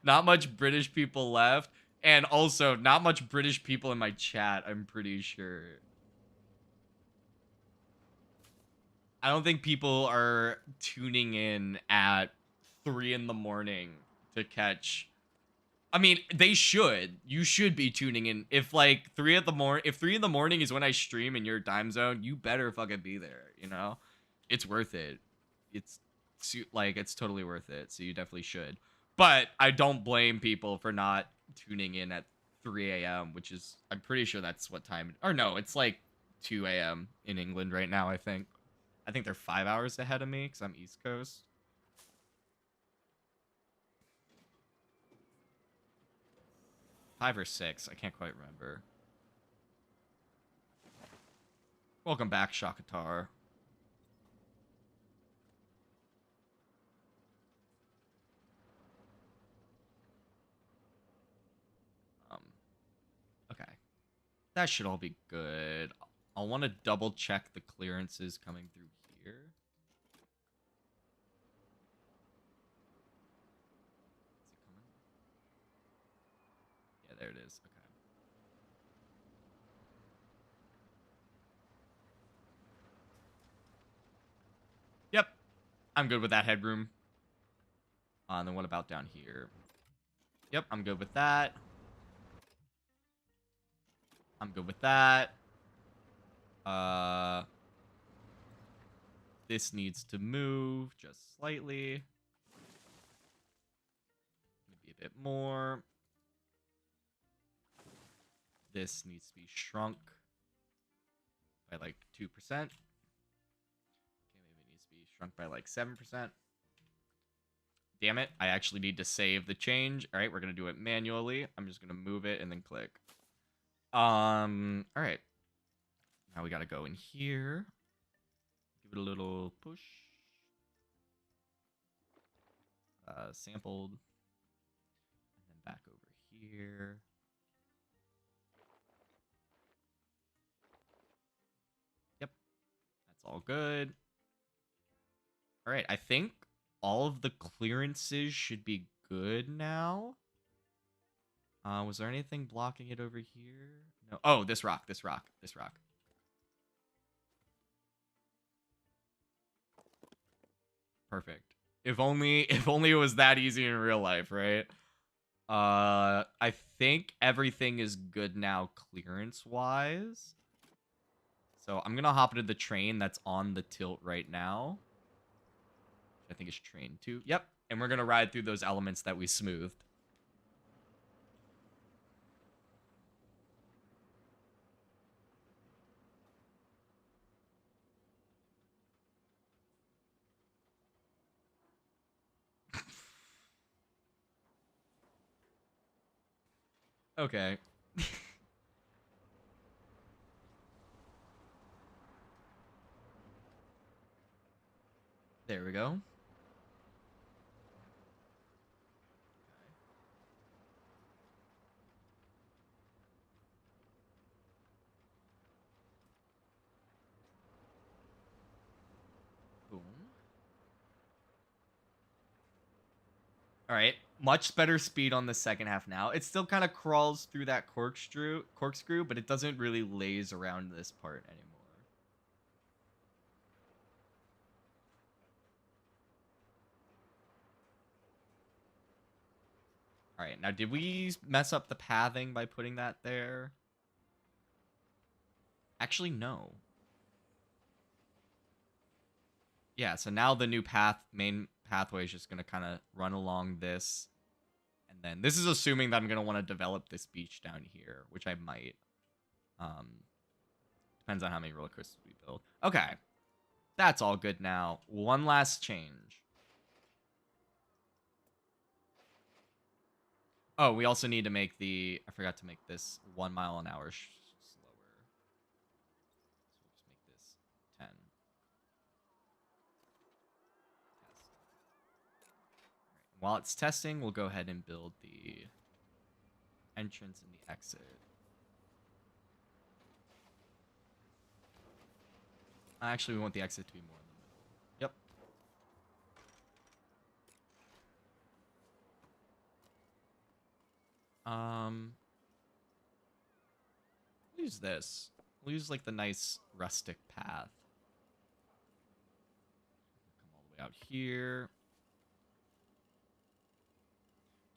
Not much British people left. And also, not much British people in my chat, I'm pretty sure. I don't think people are tuning in at 3 in the morning to catch. I mean, they should. You should be tuning in. If like 3 in the morning is when I stream in your time zone, you better fucking be there, you know? It's worth it. It's like it's totally worth it. So you definitely should. But I don't blame people for not tuning in at 3 a.m., which is I'm pretty sure that's what time. Or no, it's like 2 a.m. in England right now, I think. I think they're 5 hours ahead of me because I'm East Coast. 5 or 6. I can't quite remember. Welcome back, Shakatar. Okay. That should all be good. I'll want to double check the clearances coming through here. Is it coming? Yeah, there it is. Okay. Yep. I'm good with that headroom. And then what about down here? Yep, I'm good with that. I'm good with that. This needs to move just slightly. Maybe a bit more. This needs to be shrunk by like 2%. Okay, maybe it needs to be shrunk by like 7%. Damn it, I actually need to save the change. All right, we're going to do it manually. I'm just going to move it and then click. All right. Now we got to go in here. Give it a little push. Sampled. And then back over here. Yep. That's all good. All right, I think all of the clearances should be good now. Was there anything blocking it over here? No. Oh, this rock. Perfect. If only it was that easy in real life, right? I think everything is good now clearance-wise. So I'm gonna hop into the train that's on the tilt right now. I think it's train 2. Yep. And we're gonna ride through those elements that we smoothed. Okay. There we go. Boom. All right. Much better speed on the second half now. It still kind of crawls through that corkscrew, but it doesn't really laze around this part anymore. All right. Now, did we mess up the pathing by putting that there? Actually, no. Yeah, so now the new main pathway is just going to kind of run along this. And then this is assuming that I'm going to want to develop this beach down here, which I might. Depends on how many roller coasters we build. Okay. That's all good now. One last change. Oh, we also need to make I forgot to make this 1 mile an hour slower. So we'll just make while it's testing, we'll go ahead and build the entrance and the exit. Actually, we want the exit to be more in the middle. Yep. We'll use this. We'll use like the nice rustic path. Come all the way out here.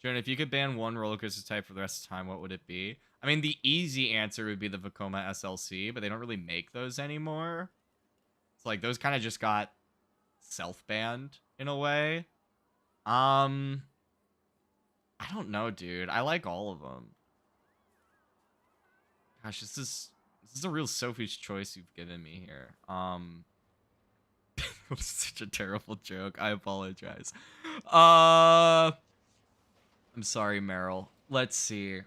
Jonah, if you could ban one roller coaster type for the rest of the time, what would it be? I mean, the easy answer would be the Vekoma SLC, but they don't really make those anymore. It's like those kind of just got self-banned in a way. I don't know, dude. I like all of them. Gosh, this is a real Sophie's choice you've given me here. That's such a terrible joke. I apologize. I'm sorry, Meryl. Let's see.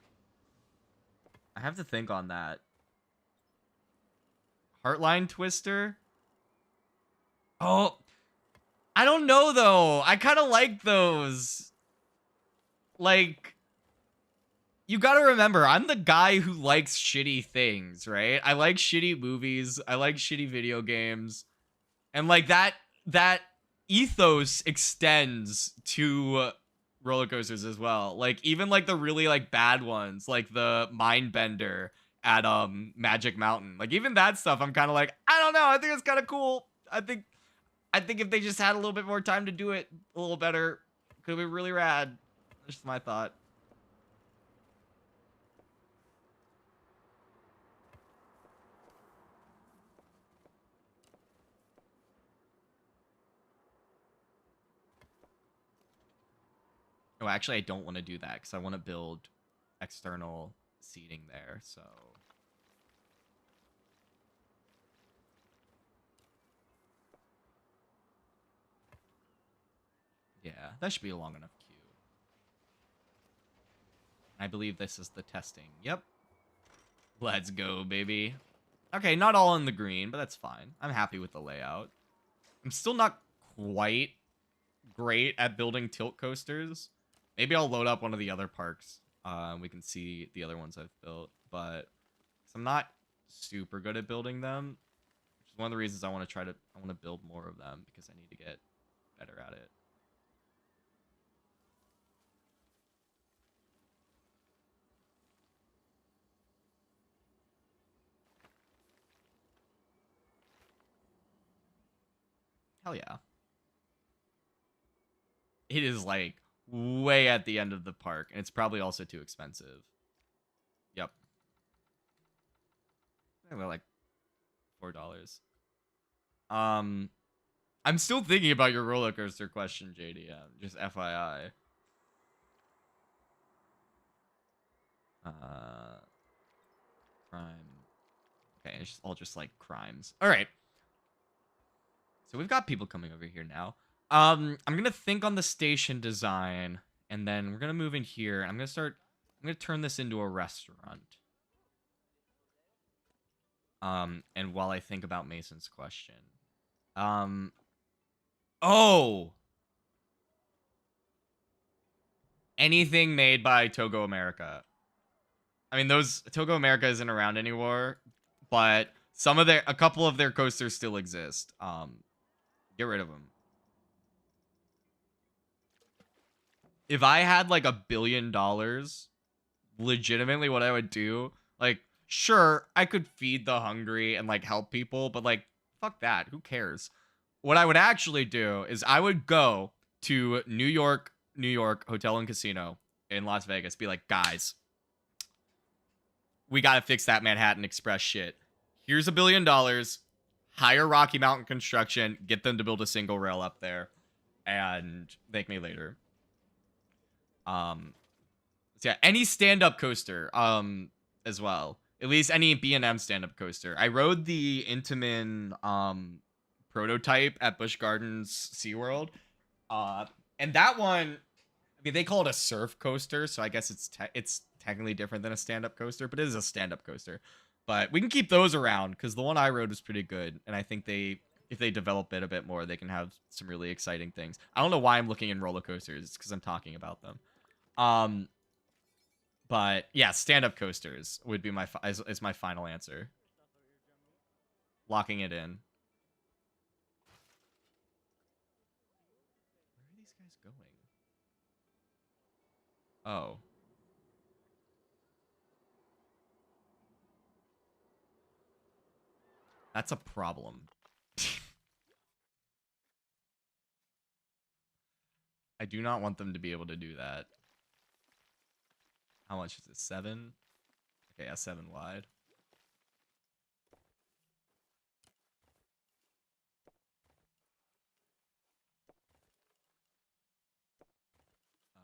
I have to think on that. Heartline Twister? Oh, I don't know, though. I kind of like those. Like, you gotta remember, I'm the guy who likes shitty things, right? I like shitty movies. I like shitty video games. And, like, that ethos extends to roller coasters as well. Like, even, like, the really, like, bad ones, like the Mindbender at Magic Mountain. Like, even that stuff, I'm kind of like, I don't know. I think it's kind of cool. I think if they just had a little bit more time to do it a little better, it could be really rad. Just my thought. Oh, actually, I don't want to do that because I want to build external seating there, so... yeah, that should be a long enough queue. I believe this is the testing. Yep. Let's go, baby. Okay, not all in the green, but that's fine. I'm happy with the layout. I'm still not quite great at building tilt coasters. Maybe I'll load up one of the other parks. We can see the other ones I've built. But I'm not super good at building them. Which is one of the reasons I want to build more of them, because I need to get better at it. Hell yeah. It is like way at the end of the park, and it's probably also too expensive. Yep. They're like $4. I'm still thinking about your roller coaster question, JDM. Just FYI. Crime. Okay, it's all just like crimes. All right. So we've got people coming over here now. I'm gonna think on the station design, and then we're gonna move in here. I'm gonna turn this into a restaurant. And while I think about Mason's question, oh, anything made by Togo America. I mean, Togo America isn't around anymore, but a couple of their coasters still exist. Get rid of them. If I had like $1 billion, legitimately what I would do, like, sure, I could feed the hungry and like help people, but like, fuck that. Who cares? What I would actually do is I would go to New York Hotel and Casino in Las Vegas, be like, guys, we got to fix that Manhattan Express shit. Here's $1 billion. Hire Rocky Mountain Construction, get them to build a single rail up there, and thank me later. So yeah, any stand-up coaster, as well. At least any B&M stand-up coaster. I rode the Intamin, prototype at Busch Gardens SeaWorld. And that one, I mean, they call it a surf coaster, so I guess it's technically different than a stand-up coaster, but it is a stand-up coaster. But we can keep those around, because the one I rode was pretty good, and I think they if they develop it a bit more, they can have some really exciting things. I don't know why I'm looking in roller coasters. It's because I'm talking about them. But yeah, stand-up coasters would be is my final answer. Locking it in. Where are these guys going? Oh. That's a problem. I do not want them to be able to do that. How much is it? 7? Okay, yeah, 7 wide.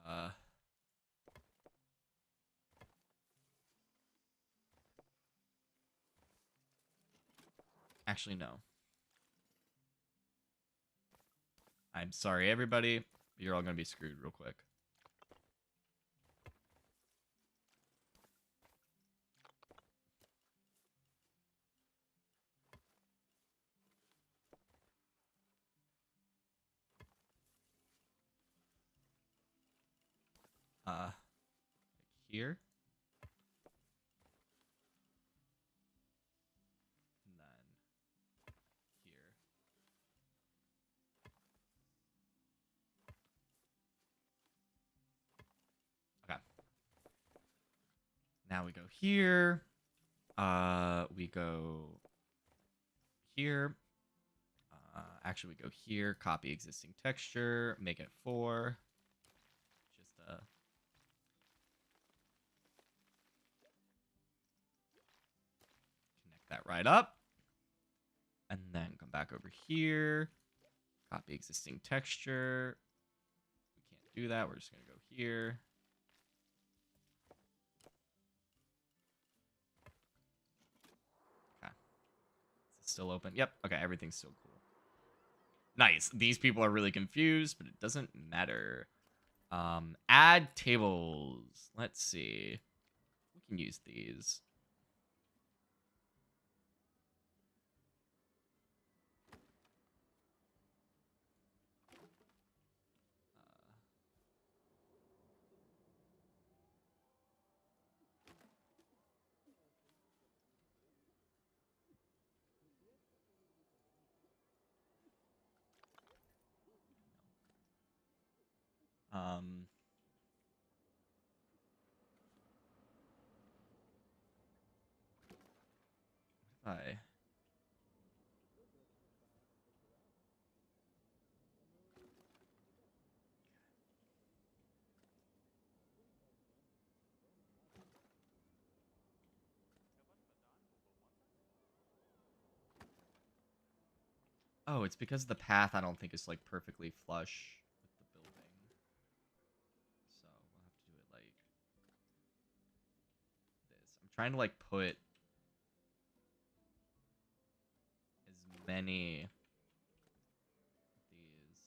Uh... Actually, no. I'm sorry, everybody. You're all going to be screwed real quick. Like here. And then here. Okay. Now we go here. We go here. Actually, we go here. Copy existing texture. Make it 4. Just connect that right up. And then come back over here. Copy existing texture. We can't do that. We're just gonna go here. Okay. Is it still open? Yep. Okay, everything's still cool. Nice. These people are really confused, but it doesn't matter. Add tables. Let's see. We can use these. What if I... Oh, it's because the path I don't think is like perfectly flush with the building. So we'll have to do it like this. I'm trying to like put as many of these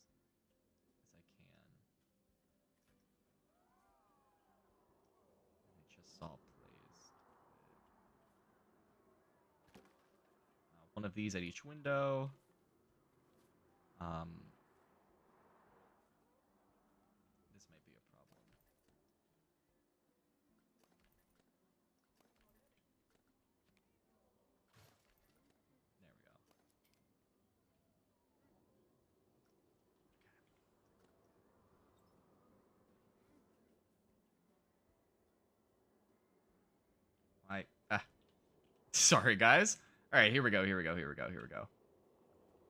as I can. I just saw placed. One of these at each window. This might be a problem. There we go. Sorry, guys. All right, here we go. Here we go. Here we go. Here we go.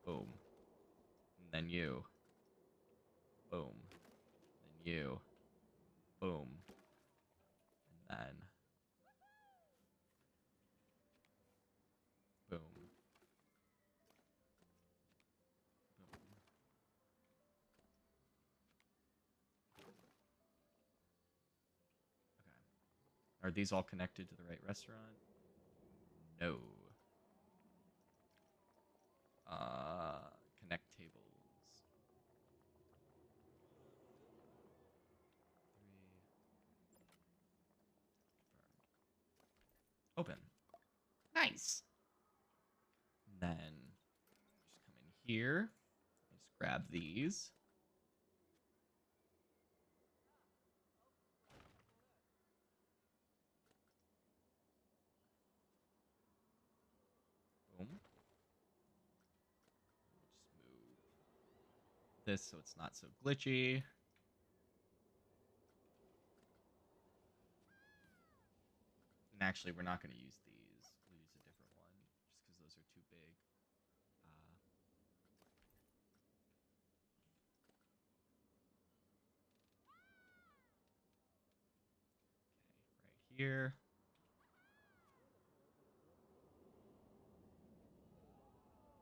Boom. And then you. Boom. Then you. Boom. And then. Boom. Boom. Okay. Are these all connected to the right restaurant? No. Connect tables. 3. Open. Nice. And then just come in here. Let's grab these. Boom. We'll just move this so it's not so glitchy. And actually, we're not going to use these. We'll use a different one just because those are too big. Okay, right here.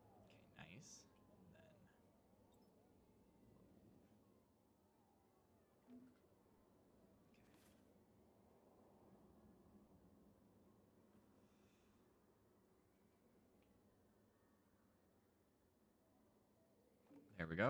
Okay, nice. And then there we go. There we go.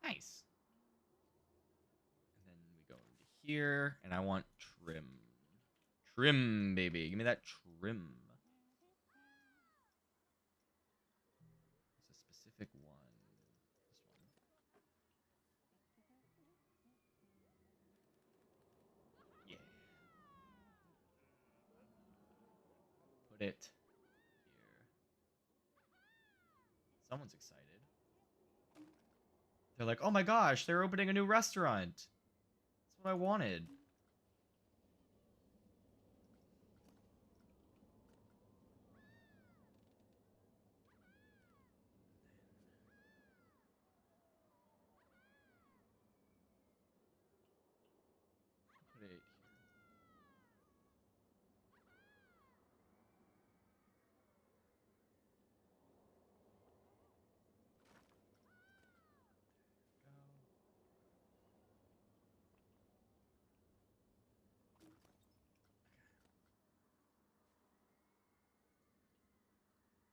Nice. And then we go into here, and I want trim. Trim, baby. Give me that trim. It's a specific one. This one. Yeah. Put it here. Someone's excited. They're like, oh my gosh, they're opening a new restaurant. That's what I wanted. Put it here.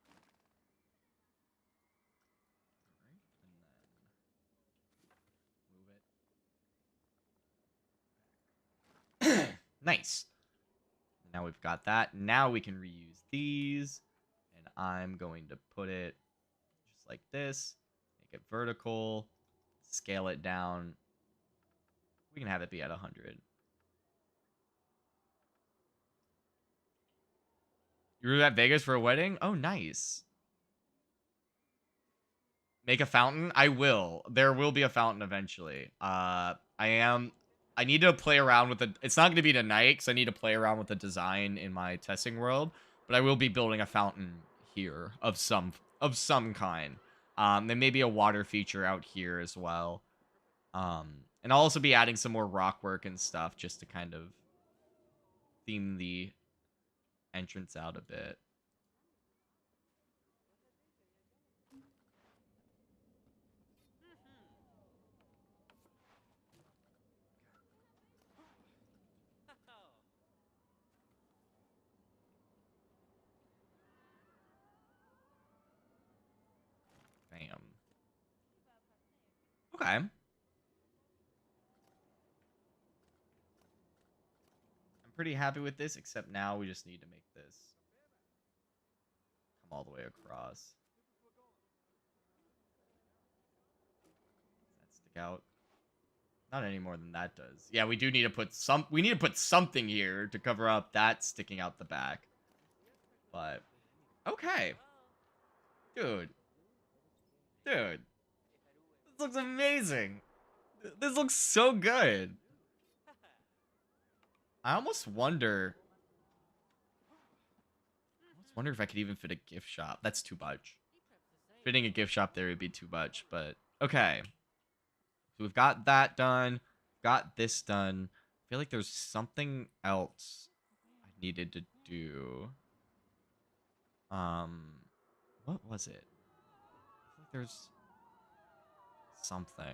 Go. Alright, and then move it. Nice. Now we've got that. Now we can reuse these. And I'm going to put it just like this. Make it vertical. Scale it down. We can have it be at 100. You were at Vegas for a wedding? Oh, nice. Make a fountain? I will. There will be a fountain eventually. I need to play around with it's not going to be tonight because I need to play around with the design in my testing world, but I will be building a fountain here of some kind. There may be a water feature out here as well. And I'll also be adding some more rock work and stuff just to kind of theme the entrance out a bit. Bam. Okay. I'm pretty happy with this, except now we just need to make this come all the way across. Does that stick out? Not any more than that does. Yeah, we do need to put we need to put something here to cover up that sticking out the back. But okay. Dude. Dude. This looks amazing. This looks so good. I almost wonder if I could even fit a gift shop. That's too much. Fitting a gift shop there would be too much, but okay. So we've got that done. Got this done. I feel like there's something else I needed to do. What was it? I feel like there's something.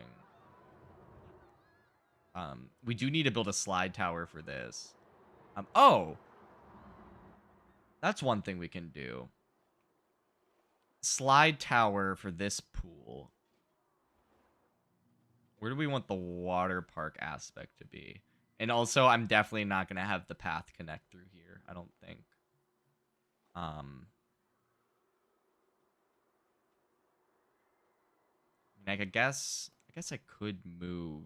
We do need to build a slide tower for this. Oh, that's one thing we can do. Slide tower for this pool. Where do we want the water park aspect to be? And also, I'm definitely not going to have the path connect through here, I don't think. Like, I guess I could move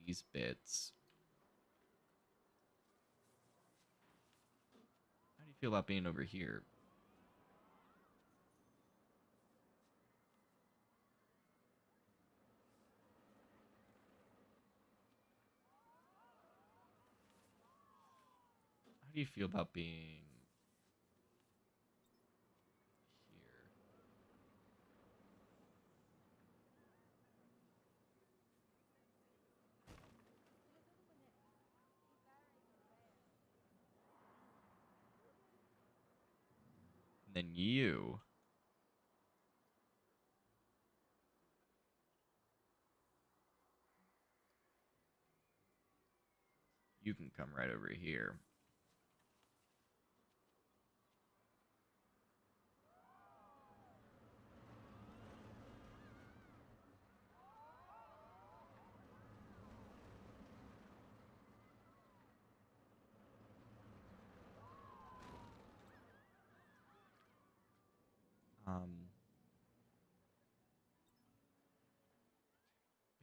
these bits. How do you feel about being over here? How do you feel about being here? And then you can come right over here.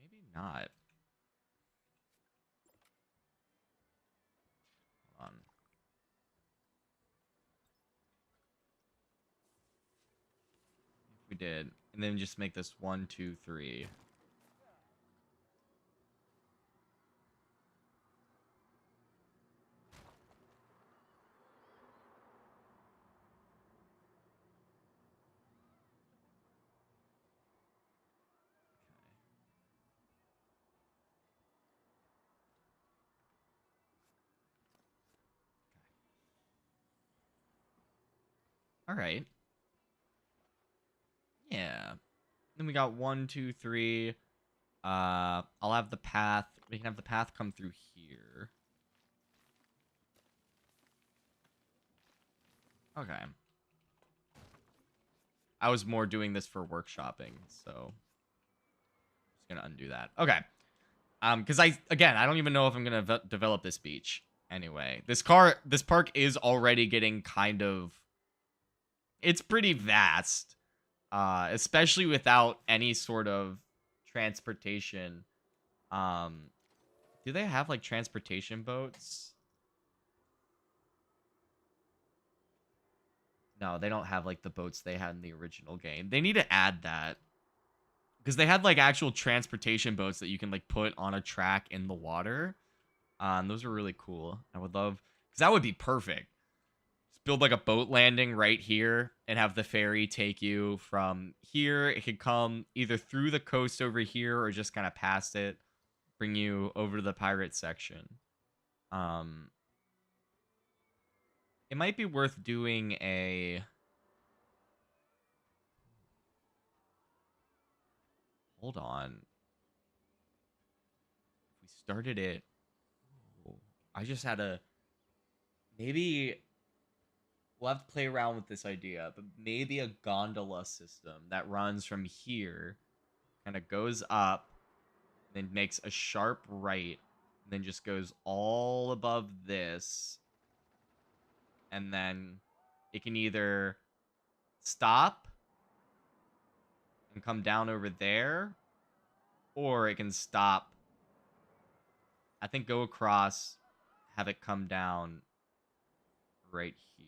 Maybe not. Hold on. If we did, and then just make this 1, 2, 3. All right. Yeah. Then we got 1, 2, 3. I'll have the path. We can have the path come through here. Okay. I was more doing this for workshopping, so just gonna undo that. Okay. Because I don't even know if I'm gonna develop this beach. Anyway, this park is already getting kind of. It's pretty vast, especially without any sort of transportation. Do they have like transportation boats? No, they don't have like the boats they had in the original game. They need to add that. Because they had like actual transportation boats that you can like put on a track in the water. Those are really cool. I would love, because that would be perfect. Just build like a boat landing right here and have the ferry take you from here. It could come either through the coast over here or just kind of past it, bring you over to the pirate section. It might be worth doing a. Hold on. If we started it. Oh, I just had a. Maybe we'll have to play around with this idea, but maybe a gondola system that runs from here, kind of goes up, then makes a sharp right, and then just goes all above this, and then it can either stop and come down over there, or it can stop. I think go across, have it come down right here.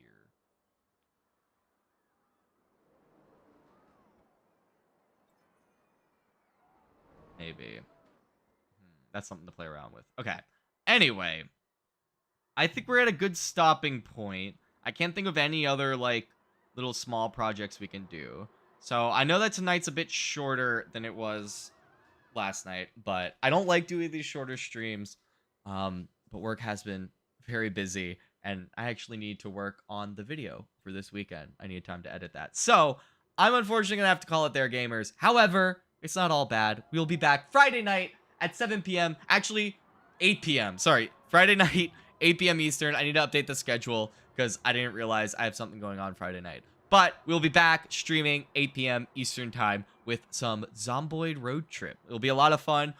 Maybe. That's something to play around with. Okay. Anyway, I think we're at a good stopping point. I can't think of any other, like, little small projects we can do. So I know that tonight's a bit shorter than it was last night, but I don't like doing these shorter streams. But work has been very busy, and I actually need to work on the video for this weekend. I need time to edit that. So I'm unfortunately gonna have to call it there, gamers. However, it's not all bad. We'll be back Friday night at 7 p.m. Actually, 8 p.m. Sorry, Friday night, 8 p.m. Eastern. I need to update the schedule because I didn't realize I have something going on Friday night. But we'll be back streaming 8 p.m. Eastern time with some Zomboid road trip. It'll be a lot of fun.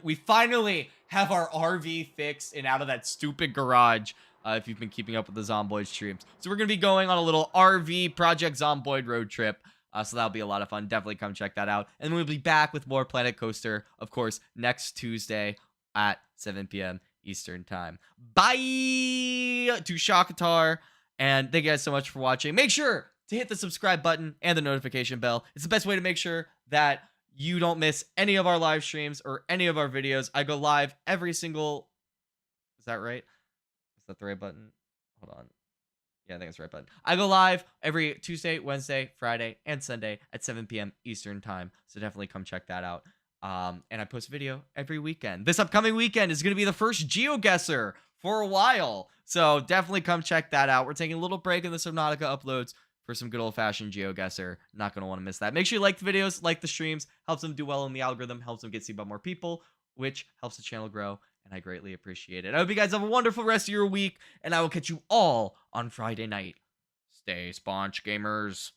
We finally have our RV fixed and out of that stupid garage. If you've been keeping up with the Zomboid streams. So we're going to be going on a little RV Project Zomboid road trip. So that'll be a lot of fun. Definitely come check that out. And we'll be back with more Planet Coaster, of course, next Tuesday at 7 p.m. Eastern time. Bye to Shakatar. And thank you guys so much for watching. Make sure to hit the subscribe button and the notification bell. It's the best way to make sure that you don't miss any of our live streams or any of our videos. I go live every single... Is that right? Is that the right button? Hold on. Yeah, I think it's the right button. I go live every Tuesday, Wednesday, Friday, and Sunday at 7 p.m. Eastern time. So definitely come check that out. And I post video every weekend. This upcoming weekend is going to be the first GeoGuessr for a while. So definitely come check that out. We're taking a little break in the Subnautica uploads for some good old-fashioned GeoGuessr. Not going to want to miss that. Make sure you like the videos, like the streams. Helps them do well in the algorithm. Helps them get seen by more people, which helps the channel grow. And I greatly appreciate it. I hope you guys have a wonderful rest of your week. And I will catch you all on Friday night. Stay sponge, gamers.